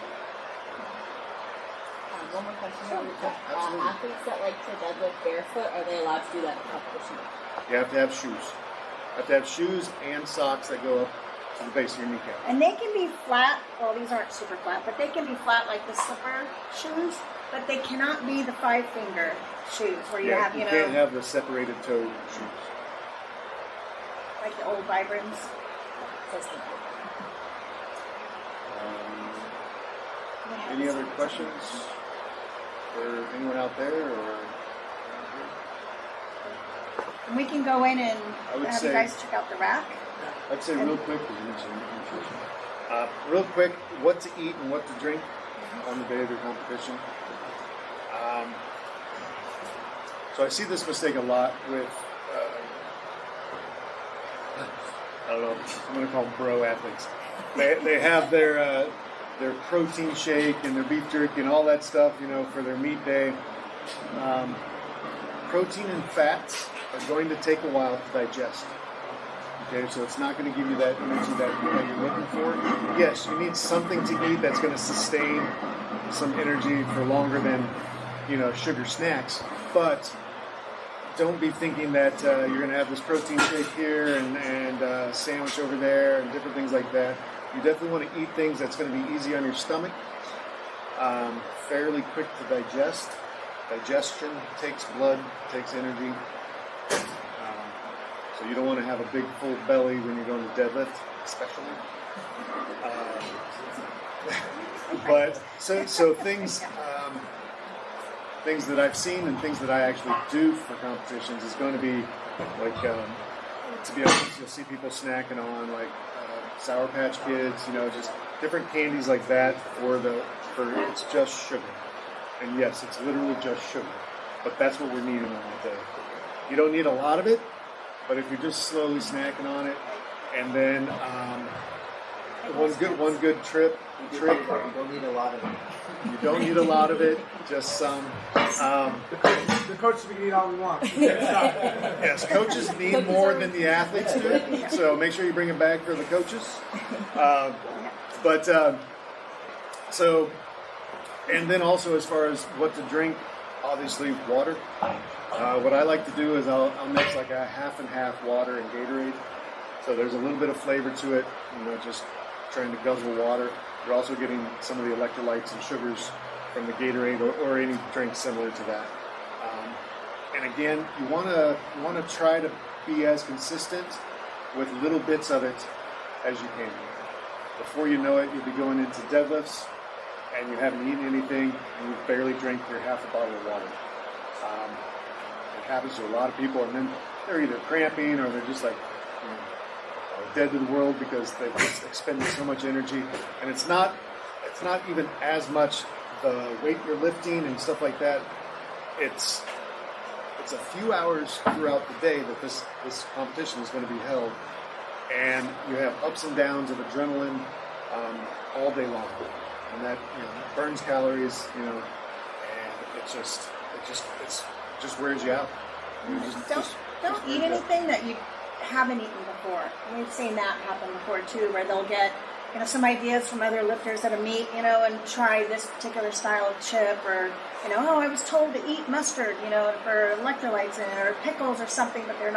One more question. Athletes that like to deadlift barefoot, are they allowed to do that in competition? You have to have shoes. You have to have shoes and socks that go up to the base of your kneecap. And they can be flat. Well, these aren't super flat, but they can be flat like the slipper shoes. But they cannot be the 5-finger shoes where you have, you can't have the separated toe shoes. Like the old Vibrams. Any other questions for anyone out there, or? And we can go in and have you guys check out the rack. I'd say real quick, because you mentioned nutrition. Real quick, what to eat and what to drink on the day of your competition. So I see this mistake a lot with, I don't know, I'm going to call them bro athletes. They have their protein shake and their beef jerky and all that stuff, for their meat day. Protein and fats are going to take a while to digest. Okay, so it's not going to give you that energy that you're looking for. Yes, you need something to eat that's going to sustain some energy for longer than, sugar snacks. But don't be thinking that you're going to have this protein shake here and a sandwich over there and different things like that. You definitely want to eat things that's going to be easy on your stomach, fairly quick to digest. Digestion takes blood, takes energy. So you don't want to have a big full belly when you're going to deadlift, especially. But so things that I've seen and things that I actually do for competitions is going to be like, to be honest, you'll see people snacking on like Sour Patch Kids, just different candies like that for it's just sugar. And yes, it's literally just sugar, but that's what we're needing on that day. You don't need a lot of it, but if you're just slowly snacking on it, and then one good trick. You don't need a lot of it. You don't need a lot of it, just some. The coaches can eat all we want. Yes, coaches need more than the athletes do, so make sure you bring a bag for the coaches. And then also as far as what to drink, obviously water. What I like to do is I'll mix like a half and half water and Gatorade, so there's a little bit of flavor to it. Just trying to guzzle water. You're also getting some of the electrolytes and sugars from the Gatorade or any drink similar to that. And again, you want to try to be as consistent with little bits of it as you can. Before you know it, you'll be going into deadlifts and you haven't eaten anything and you've barely drank your half a bottle of water. It happens to a lot of people, and then they're either cramping or they're just like dead to the world because they've just expended so much energy. And it's not even as much the weight you're lifting and stuff like that. It's a few hours throughout the day that this competition is going to be held, and you have ups and downs of adrenaline all day long, and that burns calories, and it just wears you out. Don't eat anything that you haven't eaten before. We've seen that happen before too, where they'll get some ideas from other lifters at a meet, and try this particular style of chip, or I was told to eat mustard, for electrolytes in it, or pickles or something, but their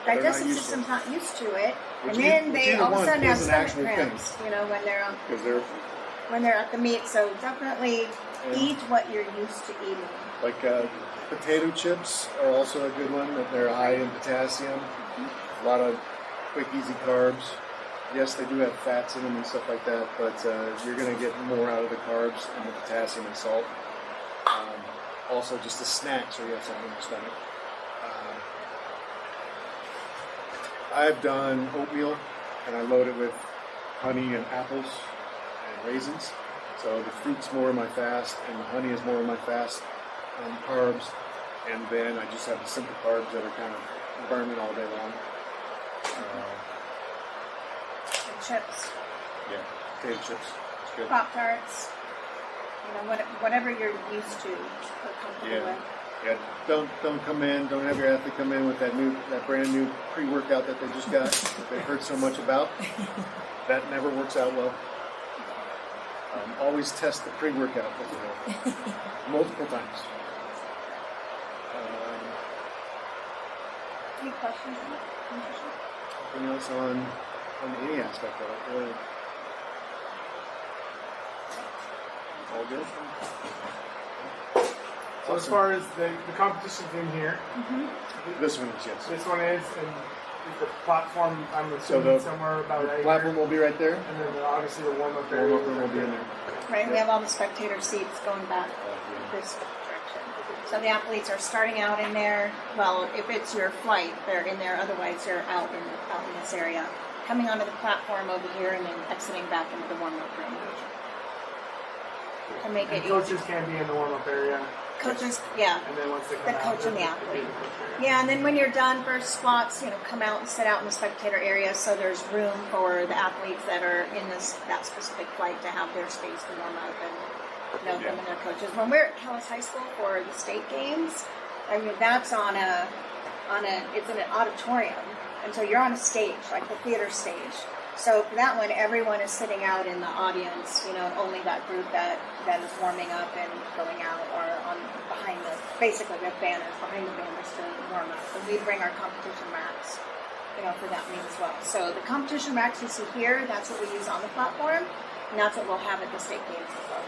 digestive system's not used to it, and then they all of a sudden have stomach cramps, when they're at the meet. So definitely eat what you're used to eating. Like potato chips are also a good one. That they're high in potassium, a lot of quick, easy carbs. Yes, they do have fats in them and stuff like that, but you're going to get more out of the carbs and the potassium and salt. Also, just the snacks are yes, in your stomach. I've done oatmeal, and I load it with honey and apples and raisins. So the fruit's more of my fast, and the honey is more of my fast carbs. And then I just have the simple carbs that are kind of burning all day long. Chips. Yeah, potato chips. It's good. Pop-Tarts. Whatever you're used to or comfortable with. Yeah. Don't come in. Don't have your athlete come in with that brand new pre-workout that they just got that they've heard so much about. That never works out well. Always test the pre-workout multiple times. Any questions on it? Anything else on any aspect of it? Really? All good? So as far as the competition's in here, This one is, yes. this one is, and the platform, I'm assuming somewhere about right Platform here. will be right there. And then obviously the warm-up area. Warm-up room will be in there. Right, we have all the spectator seats going back this direction. So the athletes are starting out in there. Well, if it's your flight, they're in there. Otherwise, they're out in this area. Coming onto the platform over here and then exiting back into the warm-up room. To make it Coaches easy. can be in the warm-up area. Coaches, yeah. And then once they come The out, coach and the they're athlete. in the coach area. Yeah, and then when you're done for squats, come out and sit out in the spectator area, so there's room for the athletes that are in that specific flight to have their space to warm up and them and their coaches. When we're at Kellis High School for the state games, I mean that's on it's in an auditorium, and so you're on a stage, like the theater stage. So for that one, everyone is sitting out in the audience, you know, and only that group that is warming up and going out are on behind the, basically we have banners behind the banners to warm up. And we bring our competition racks, you know, for that meet as well. So the competition racks you see here, that's what we use on the platform, and that's what we'll have at the state games as well.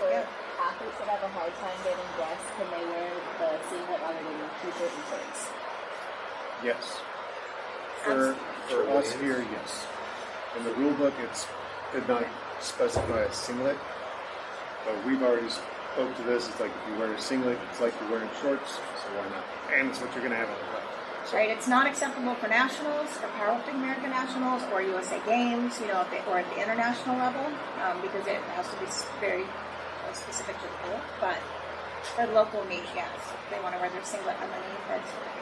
For athletes that have a hard time getting dressed, can they wear the singlet rather than t-shirt and shorts? Yes. For us here, yes. In the rule book, it did not specify a singlet, but we've already spoke to this. It's like if you wear a singlet, it's like you're wearing shorts, so why not? And it's what you're going to have on the platform. So. Right, it's not acceptable for nationals, for powerlifting American nationals, or USA Games, you know, or at the international level, because it has to be very specific to the pool. But for local meet, yes, if they want to wear their singlet underneath, that's okay.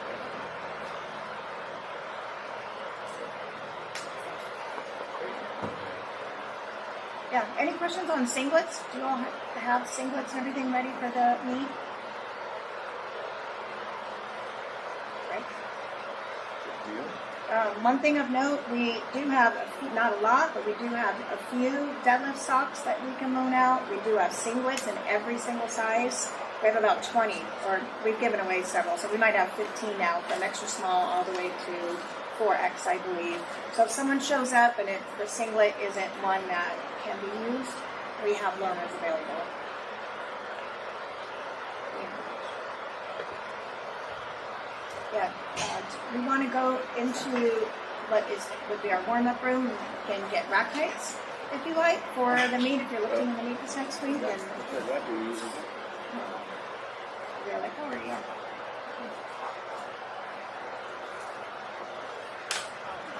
Yeah, any questions on singlets? Do you all have singlets and everything ready for the meet? Right. Good deal. One thing of note, we do have, not a lot, but we do have a few deadlift socks that we can loan out. We do have singlets in every single size. We have about 20, or we've given away several, so we might have 15 now, from extra small all the way to 4X, I believe. So if someone shows up and the singlet isn't one that can be used, we have loaners available. Yeah, we want to go into what would be our warm-up room. You can get rack heights, if you like, for the meet, if you're looking at the meet this next week. And we're like, oh, yeah.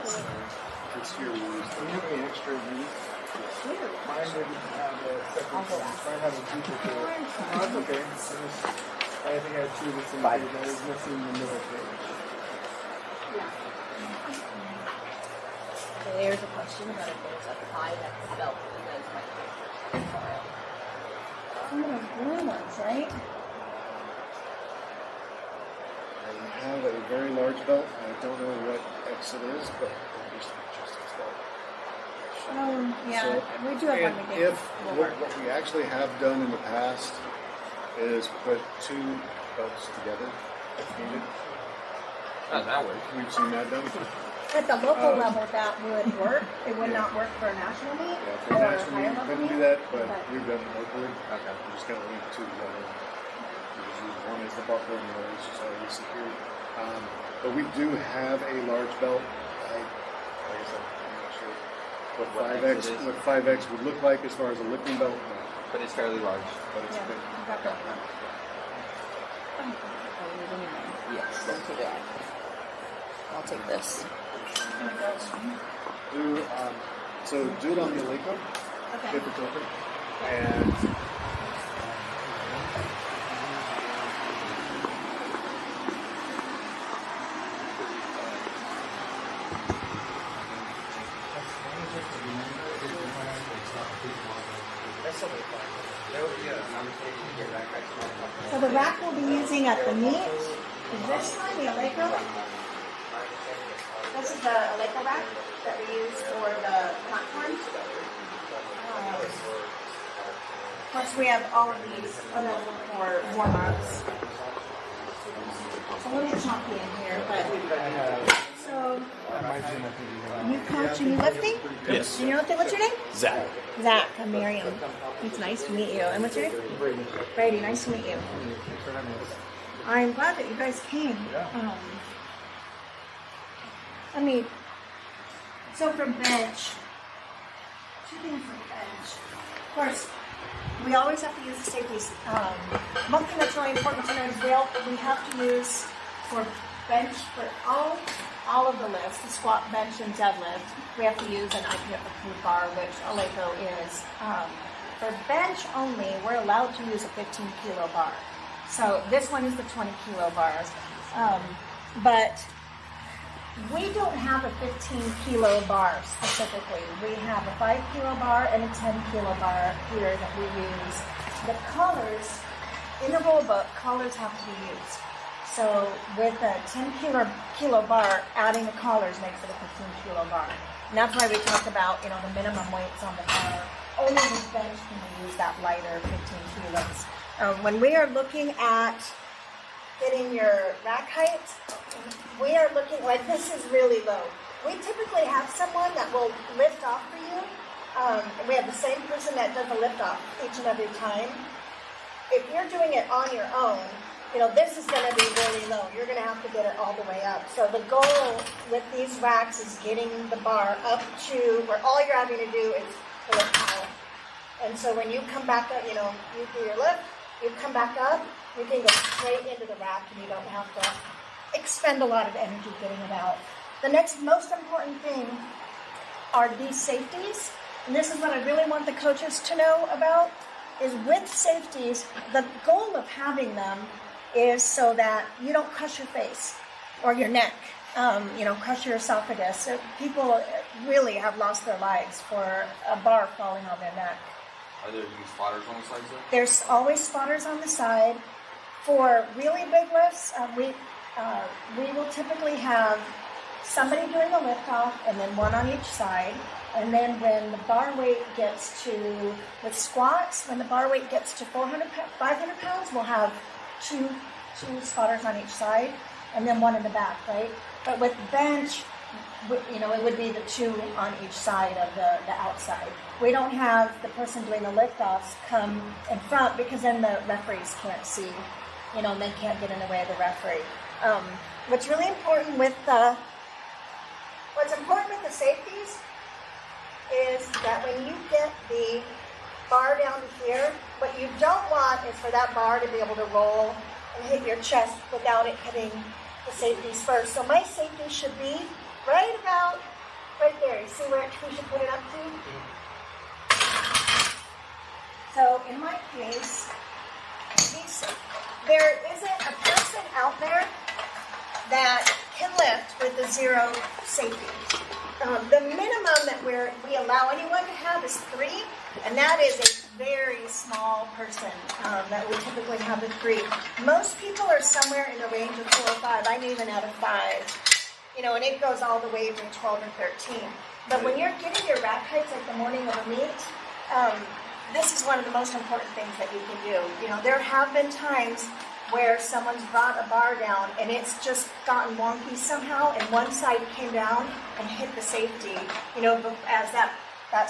This year we used Do you have any extra meat? Sure. Mine didn't have a second. Mine has a duplicate. No, that's okay. I think I had two that's in page. I was missing the middle page. Yeah. There's a question about if there's a 5X belt that you guys might take for it. Some of those blue ones, right? I have a very large belt. I don't know what X it is, but it's just its belt. Yeah, So, we do have and one we can. if what we actually have done in the past is put two belts together if needed. That works. We've seen that done. At the local level, that would work. It would not work for a national meet Yeah, for or a national, higher we level couldn't meet. do that, but but- we've done it locally. Okay. We just gotta link two together. We just use one as the buffer and the other is just already secured. But we do have a large belt. Like I said, I'm not sure what 5X would look like as far as a lifting belt, But it's fairly large. but it's Yeah, big. I've got that one. Yes, don't take that. I'll take this. So do it on the Eleiko Okay. if it's open. And So the rack we'll be using at the meet is this one, the Eleiko. This is the Eleiko rack that we use for the platform. Of course, we have all of these available for warm-ups. It's a little choppy in here, but so you coach and you lifting? Yes. Do you know what's your name? Zach. Zach, I'm Miriam. It's nice to meet you. And what's your name? Brady, nice to meet you. I'm glad that you guys came. So for bench, two things for bench. Of course, we always have to use the safeties. One thing that's really important to know is we have to use for bench for all of the lifts, the squat, bench, and deadlift. We have to use an IPF approved bar, which Eleiko is. For bench only, we're allowed to use a 15 kilo bar. So this one is the 20 kilo bars. But we don't have a 15 kilo bar specifically. We have a 5 kilo bar and a 10 kilo bar here that we use. The colors in the rule book, collars have to be used. So with a 10 kilo bar, adding the collars makes it a 15 kilo bar. And that's why we talk about, the minimum weights on the bar. Only with bench can we use that lighter 15 kilos. When we are looking at getting your rack height, we are looking like this is really low. We typically have someone that will lift off for you. We have the same person that does the lift off each and every time. If you're doing it on your own, this is going to be really low. You're going to have to get it all the way up. So the goal with these racks is getting the bar up to where all you're having to do is pull it out. And so when you come back up, you do your lift, you come back up, you can go straight into the rack and you don't have to expend a lot of energy getting it out. The next most important thing are these safeties. And this is what I really want the coaches to know about, is with safeties, the goal of having them is so that you don't crush your face or your neck, crush your esophagus. So people really have lost their lives for a bar falling on their neck. Are there any spotters on the side, sir? There's always spotters on the side. For really big lifts, we will typically have somebody doing a lift off and then one on each side. And then when the bar weight gets to, with squats, when the bar weight gets to 500 pounds, we'll have two spotters on each side and then one in the back, right? But with bench, it would be the two on each side of the outside. We don't have the person doing the lift-offs come in front because then the referees can't see, and they can't get in the way of the referee. What's really important with the safeties is that when you get the bar down to here, what you don't want is for that bar to be able to roll and hit your chest without it hitting the safeties first. So my safety should be right about right there. You see where we should put it up to? So in my case, there isn't a person out there that can lift with a zero safety. The minimum that we allow anyone to have is 3, and that is a very small person that we typically have with 3. Most people are somewhere in the range of 4 or 5. I'm even at a 5. And it goes all the way to 12 or 13. But when you're getting your rack heights like the morning of a meet, this is one of the most important things that you can do. There have been times where someone's brought a bar down and it's just gotten wonky somehow and one side came down and hit the safety, as that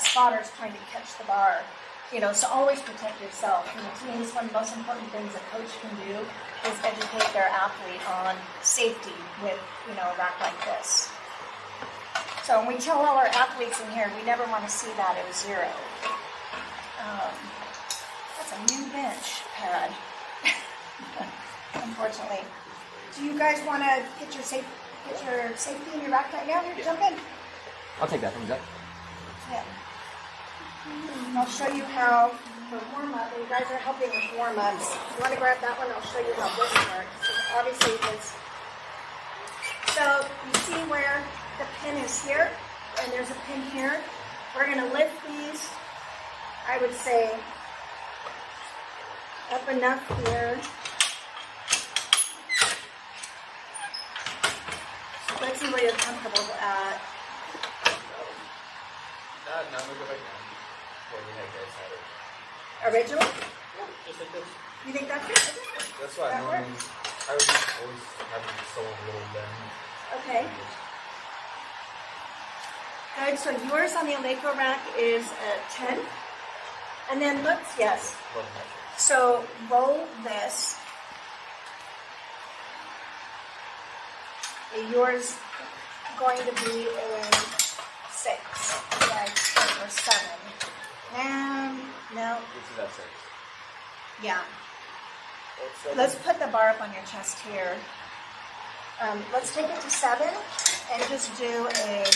spotter's trying to catch the bar. So always protect yourself. To me, it's one of the most important things a coach can do is educate their athlete on safety with, a rack like this. So when we tell all our athletes in here, we never want to see that at 0. That's a new bench pad. Unfortunately. Do you guys want to get your safety and your rack right now? Here, jump in. I'll take that from Zach. Yeah. I'll show you how for warm-up, and you guys are helping with warm-ups. If you want to grab that one, I'll show you how this works. Obviously, so you see where the pin is here, and there's a pin here. We're going to lift these, I would say, up enough here. Let's see where you're comfortable at. No, we go back down. Where we had guys had it. Original? Just like this. You think that's good? That's why That normally works? I would always have it sew a little bend. Okay. Good. So yours on the Eleiko rack is a 10. And then yes. Love that. So roll this. Yours going to be a 6, or 7. And no. This is at 6. Yeah. Let's put the bar up on your chest here. Let's take it to 7 and just do and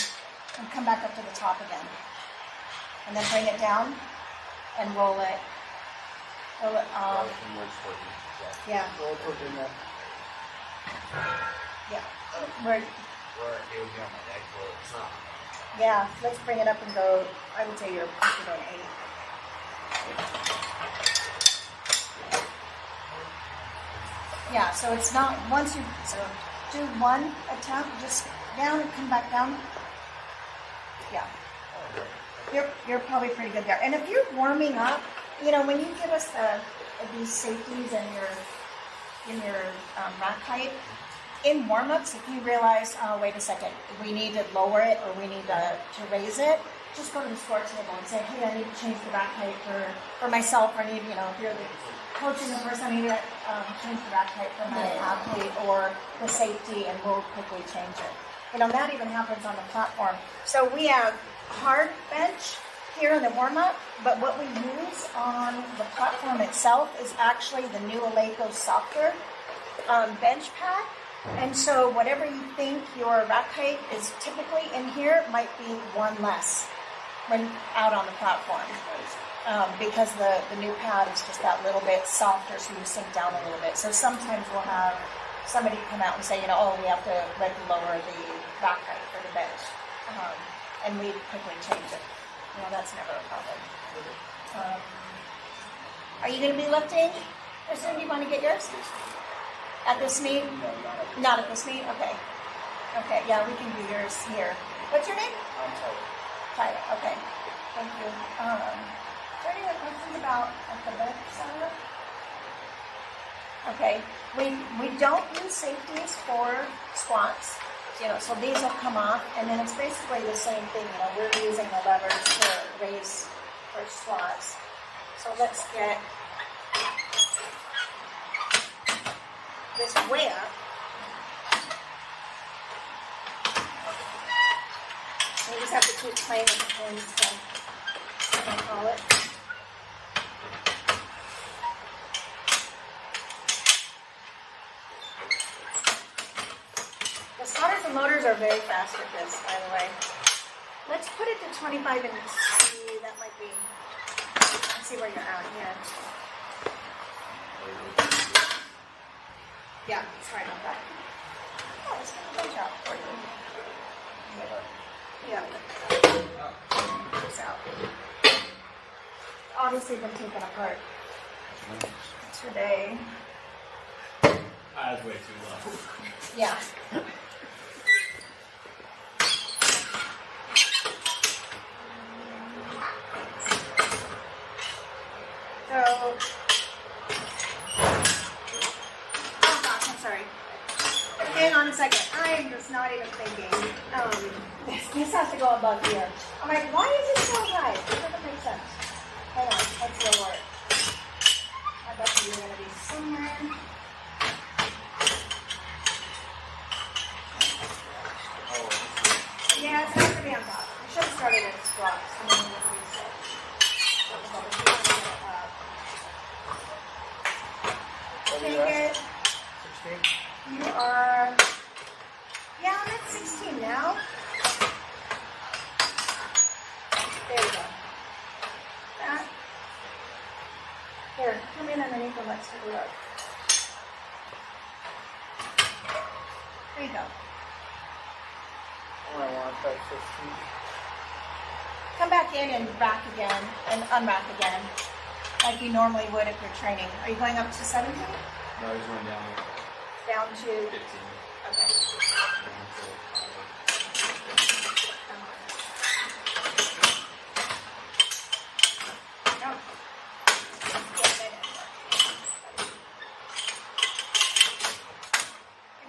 come back up to the top again. And then bring it down and roll it. Roll it off. Yeah. Roll toward your neck. Yeah. Where it would be on my neck, but it's not. Yeah, let's bring it up and go, I would say you're going 8. Yeah, so it's not, once you, so do one attempt, just down and come back down. Yeah. You're probably pretty good there. And if you're warming up, you know, when you give us these safeties in your rack height, in warm-ups, if you realize, oh, wait a second, we need to lower it or we need to raise it, just go to the sport table and say, hey, I need to change the rack height for myself, or I need, you know, if you're coaching the person, I need to change the rack height for my athlete or the safety, and we'll quickly change it. You know, that even happens on the platform. So we have hard bench here in the warm-up, but what we use on the platform itself is actually the new Eleiko softer bench pad. And so whatever you think your rack height is typically in here might be one less when out on the platform. Because the new pad is just that little bit softer, so you sink down a little bit. So sometimes we'll have somebody come out and say, you know, oh, we have to lower the rack height for the bench. And we quickly change it. You know, that's never a problem. Are you going to be lifting? As soon as you want to get yours? At this meet? Not at this meet? Okay. Okay, yeah, we can do yours here. What's your name? I'm Tyler. Tyler, okay. Thank you. Are there any other questions about the bench setup? Okay. We don't use safeties for squats. You know, so these will come off, and then it's basically the same thing. You know, we're using the levers to raise for squats. So let's get this way up. You just have to keep playing with the pins to call it. The spotters and loaders are very fast at this, by the way. Let's put it to 25 and see. That might be. Let's see where you're at here. Yeah, sorry about that. Oh, it's going to bench out for you. Yeah. This out. Obviously been taken apart today. That's way too low. Yeah. So, oh gosh, I'm sorry. Hang on a second. I'm just not even thinking. This has to go above here. I'm like, why is it so high? It doesn't make sense. Hold on, let's lower it. I bet you're going to be somewhere. Yeah, it's not going to be on top. You should have started at squats and then you reset. Take it. 16? You are, yeah, I'm at 16 now. There you go. That. Here, come in underneath and let's take a look. There you go. I want that 15. Come back in and rack again and unrack again, like you normally would if you're training. Are you going up to 17? No, he's going down. Down to 15. okay.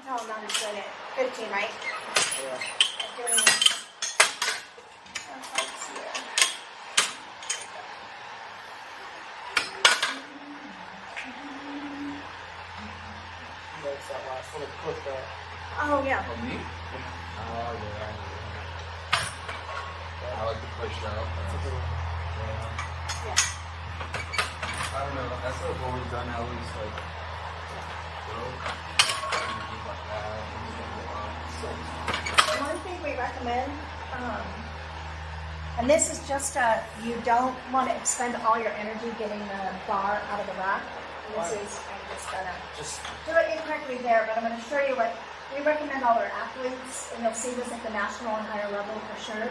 No, not as good at 15, right? Yeah. Doing That's that last little clip there. oh yeah. Oh, me? Oh, yeah. I like to push out. That's a good one. Yeah. I don't know. That's what I've always done. I always like go like that. One thing we recommend, and this is just you don't want to expend all your energy getting the bar out of the rack. This is, I'm just gonna do it incorrectly there, but I'm going to show you what we recommend all our athletes, and you'll see this at the national and higher level for sure,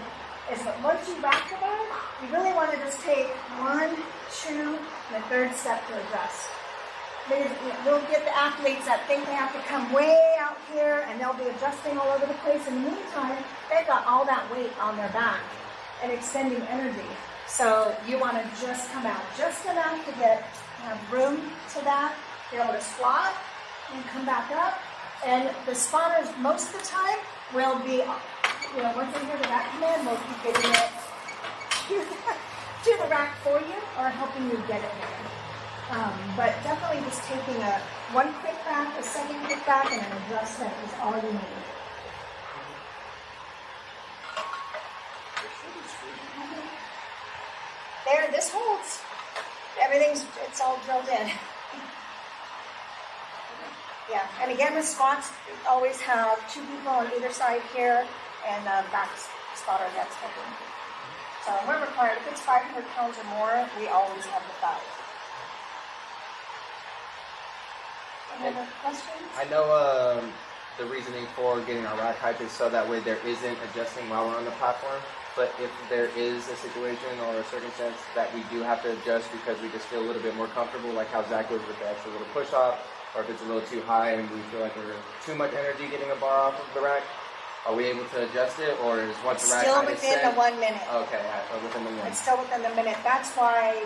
is that once you rack the bar, you really want to just take 1, 2, and a third step to adjust. because we'll get the athletes that think they have to come way out here and they'll be adjusting all over the place. In the meantime, they've got all that weight on their back and extending energy. So you want to just come out just enough to have room to that, be able to squat and come back up. And the spotters, most of the time, will be, once they hear the rack command, we'll keep getting it to the rack for you or helping you get it there. But definitely just taking one quick back, a second quick back, and an adjustment is all you need. There, this holds. It's all drilled in. Yeah, and again, with squats, you always have 2 people on either side here, and the back spotter that's helping. So we're required, if it's 500 pounds or more, we always have the 5. Any other questions? I know the reasoning for getting our rack height is so that way there isn't adjusting while we're on the platform. But if there is a situation or a circumstance that we do have to adjust because we just feel a little bit more comfortable, like how Zach goes with the extra little push-off, or if it's a little too high and we feel like we're too much energy getting a bar off of the rack, are we able to adjust it, or is once the rack height is set? Still within the 1 minute. Okay, within the 1 minute. It's still within the minute. That's why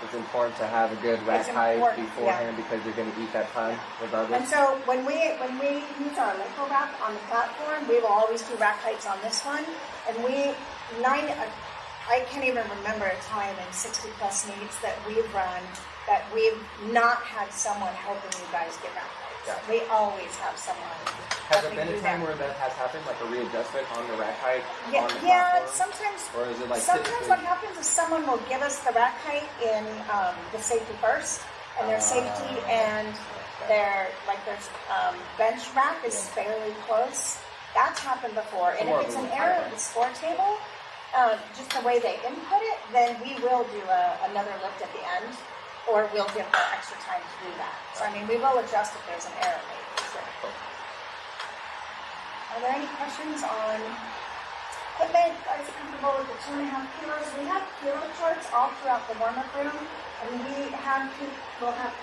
it's important to have a good rack height beforehand because you're going to eat that time regardless. And so when we use our Lipo rack on the platform, we will always do rack heights on this one. And I can't even remember a time in 60 plus meets that we've run that we've not had someone helping you guys get rack heights. Yeah. We always have someone. Has there been a time where that has happened, like a readjustment on the rack height? Yeah, on the sometimes. Or is it like sometimes what happens is someone will give us the rack height in the safety first, and their safety and their bench rack is fairly close. That's happened before, and if it's an error of the score table, just the way they input it, then we will do another lift at the end, or we'll give them extra time to do that. So we will adjust if there's an error made. Sure. Are there any questions on equipment? Guys comfortable with the 2.5 kilos? We have kilo charts all throughout the warm-up room, and we'll have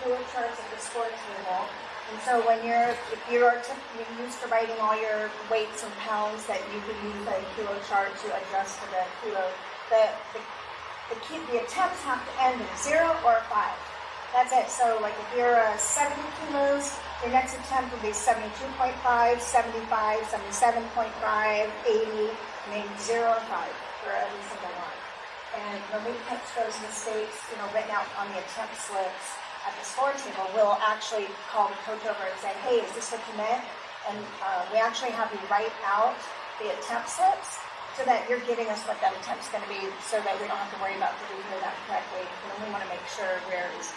kilo charts at the score table. And so when you're used to writing all your weights and pounds, that you can use a kilo chart to adjust to the kilo. The attempts have to end in 0 or a 5. That's it. So like if you're 70 kilos, your next attempt will be 72.5, 75, 77.5, 80, and then 0 or 5 for every single one. And when we catch those mistakes, written out on the attempt slips at the score table, we'll actually call the coach over and say, hey, is this what you meant? And we actually have you write out the attempt slips so that you're giving us what that attempt's going to be, so that we don't have to worry about did we hear that correctly. We want to make sure where is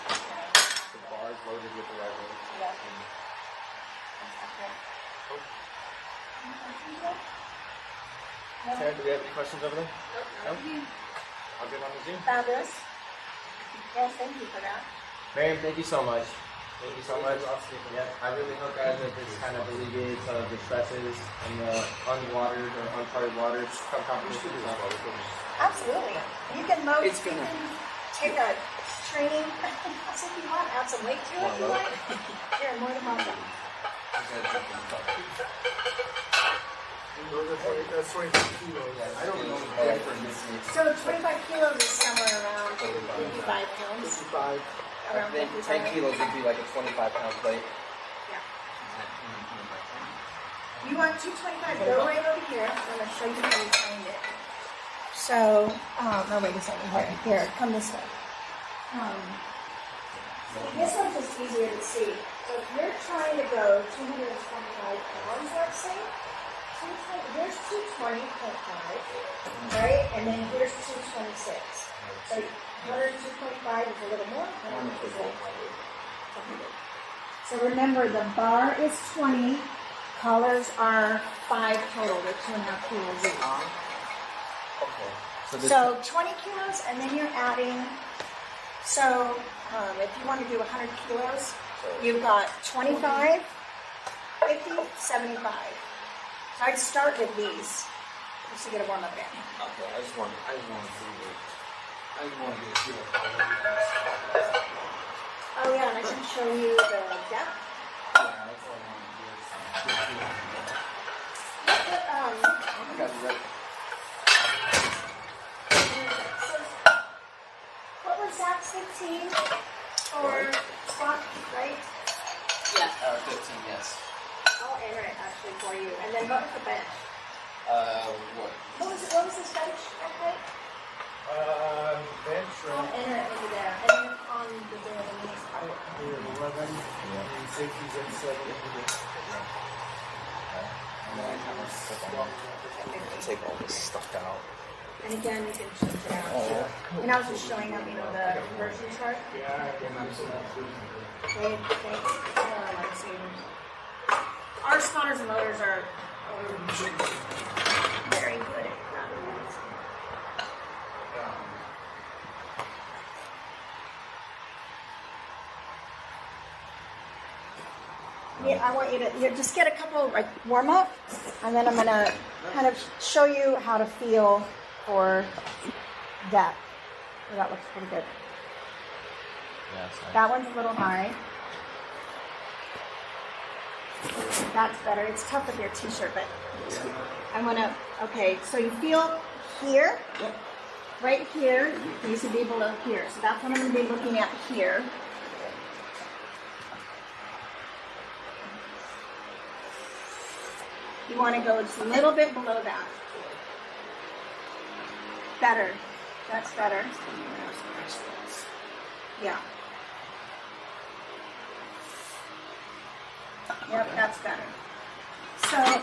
the bars loaded with the right weight. Yeah. Sarah, do we have any questions over there? No? I'll get on the Zoom. Fabulous. Yes, thank you for that. Miriam, thank you so much. Thank you so much. Yeah, I really hope, guys, that this kind of alleviates the stresses and the unwatered or uncharted waters from competition. Absolutely. You can load. You can take a training class if you want. Add some weight to it if you like. You're more than welcome. That's 25 kilos. I don't know. So 25 kilos is somewhere around 55 pounds. 55. I think 10 kilos would be like a 25-pound plate. Yeah. You want 225? Go right over here. I'm going to show you how you find it. So, no, wait a second. Here, come this way. This one's just easier to see. So if you're trying to go 225 pounds, let's say, here's 220.5, right? And then here's 226. So 102.5 is a little more. So remember, the bar is 20. Collars are 5 total. They're 2.5 kilos each. Okay. So 20 kilos, and then you're adding. So if you want to do 100 kilos, you've got 25, 50, 75. So I'd start with these just to get a warm up in. Okay, I just want to see it. I just want to get a feel of how Oh yeah, and I can show you the depth. Yeah, that's all I want to do. What was Zach's 15 for squat, right? Yeah. 15, yes. I'll enter it actually for you. And then what was the bench? What? What was this bench at height? Bench I'll right enter it over there. And then on the knees. here, 11, and safety's at 7. And then I kind of take all this stuff out. And again, you can change it out. And I was just showing them, the conversion chart. Yeah, absolutely. Our spotters and loaders are very good at that. Yeah, I want you to just get a couple warm up, and then I'm gonna kind of show you how to feel for that. So that looks pretty good. Yeah, That one's a little high. That's better. It's tough with your t-shirt, but I want to, okay, so you feel here, right here, you should be below here. So that's what I'm going to be looking at here. You want to go just a little bit below that. Better. That's better. Yeah. Yep, that's better. So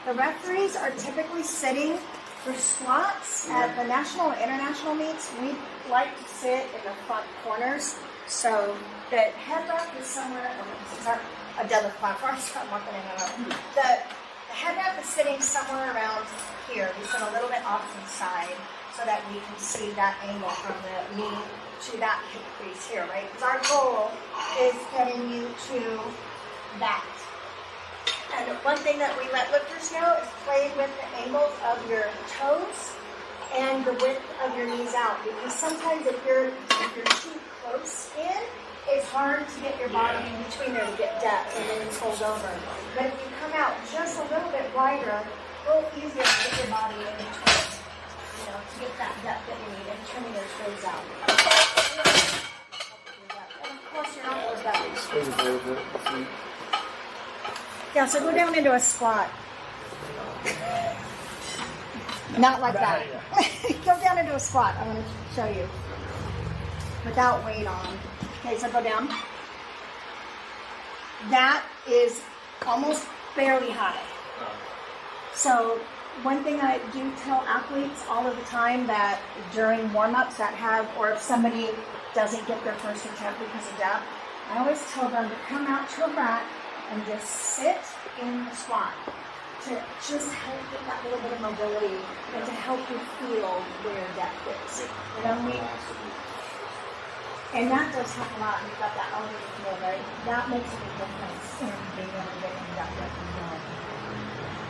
the referees are typically sitting for squats at the national and international meets. We like to sit in the front corners. So the head rep is somewhere, this is a deadlift platform, so I'm not going to know. The head rep is sitting somewhere around here. We sit a little bit off to the side so that we can see that angle from the knee to that hip crease here, right? Because our goal is getting you to that. And one thing that we let lifters know is play with the angles of your toes and the width of your knees out. Because sometimes if you're too close in, it's hard to get your body in between there to get depth and then it's fold over. But if you come out just a little bit wider, a little easier to get your body in between, to get that depth that you need and turning your toes out. And of course, you're not always that. Yeah, so go down into a squat. Not like that. Go down into a squat. I'm going to show you. Without weight on. Okay, so go down. That is almost barely high. So one thing I do tell athletes all of the time that during warm-ups that have, or if somebody doesn't get their first attempt because of depth, I always tell them to come out to a rack and just sit in the squat to just help get that little bit of mobility and to help you feel where depth is. And that does help a lot. You've got that elevated feel, right? That makes a big difference in being able to get into that depth as well.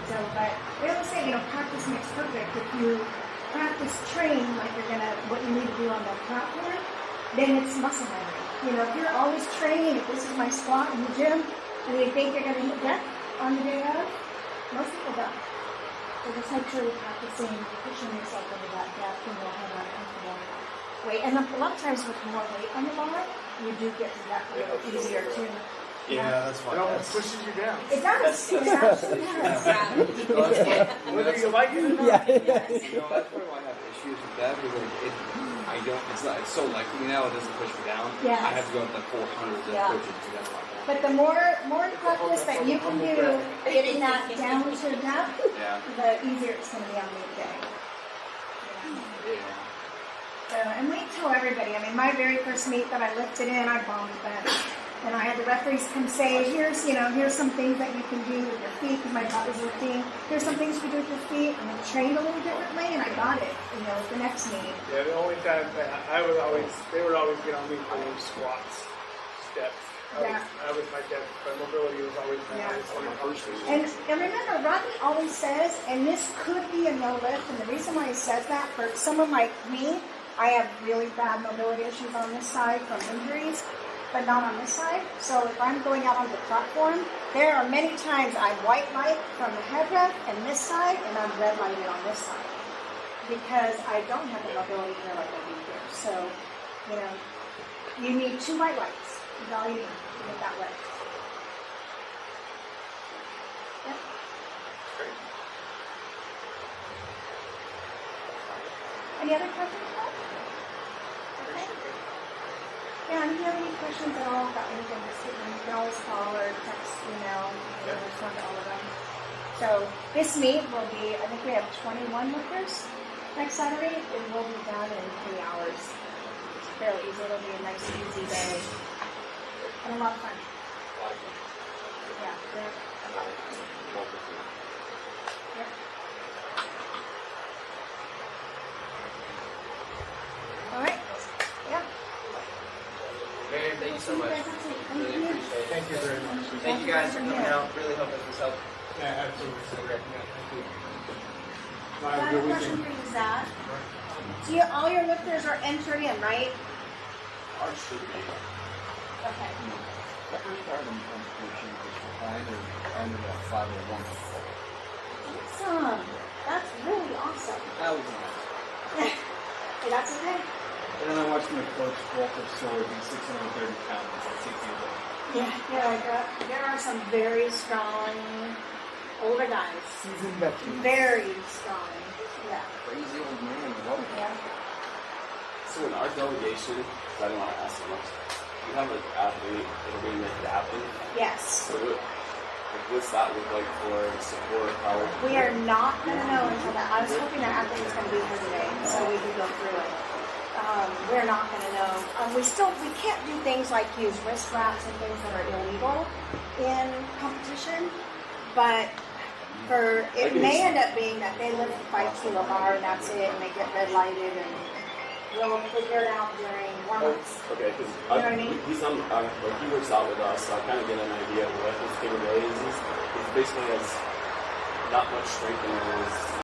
So, but we always say, practice makes perfect. If you practice train like what you need to do on the platform, then it's muscle memory. If you're always training, if this is my squat in the gym, and you think you're going to hit depth on the day of, most people don't. So just make sure you're practicing, pushing yourself into that depth, and you'll have that comfortable weight. And a lot of times with more weight on the bar, you do get to that a little easier too. Yeah, that's why. It almost pushes you down. It does. It actually does. Whether you like it or not. Yeah. That's probably why I have issues with that because it's so light for me now. It doesn't push me down. Yeah. I have to go up to 400 that pushes me down like that. But the more practice that you can do getting that down to depth, the easier it's going to be on the day. So, and we tell everybody, my very first meet that I lifted in, I bombed the bench. And I had the referees come say, here's some things that you can do with your feet, because my butt was lifting. Here's some things you can do with your feet. And I trained a little differently, and I got it, with the next meet. Yeah, the only time they would always get on me for those squats, steps. I was my depth, but mobility was always my first thing. And remember, Rodney always says, and this could be a no lift, and the reason why he says that for someone like me, I have really bad mobility issues on this side from injuries, but not on this side. So if I'm going out on the platform, there are many times I'm white light from the head rep and this side, and I'm red lighted on this side because I don't have the mobility here like I do here. So, you know, you need 2 white lights. Is all you need to make that work. Yep. Any other questions? Okay. Yeah, if you have any questions at all about anything, you can always call or text, email, we'll respond to all of them. So this meet will be, I think we have 21 lifters next Saturday. It will be done in 3 hours. It's fairly easy. It'll be a nice, easy day. And a lot of fun. Yeah. Yep. All right. Yeah. Mary, thank you so much. Really appreciate it. Thank you very much. Thank you guys for coming out. Really hope this helped. Yeah, absolutely. Okay. Thank you. I Have a have good a question weekend. for you, Zach. So all your lifters are entered in, right? Ours should be. Okay. The first part of the competition is behind or under that 501. Awesome. That's really awesome. That was nice. Hey, that's okay. And then I watched my coach Walter Sword, he's 630 pounds, he's like 6 years old. Yeah, there are some very strong older guys. Seasoned veteran. Very strong. Yeah. Crazy old man, I love it. Yeah. So in our delegation, because I don't want to ask so much, we have an athlete that'll be the captain. Yes. So what's that look like for support, help? We are not going to know until that. I was hoping that athlete was going to be here today, so we could go through it. We're not going to know. We can't do things like use wrist wraps and things that are illegal in competition, but it may end up being that they lift 5 kilo bar and that's it, and they get red lighted, and we'll figure it out during warm-ups. Okay, because You know what I mean? he works out with us, so I kind of get an idea of what his capabilities is. He basically has not much strength in his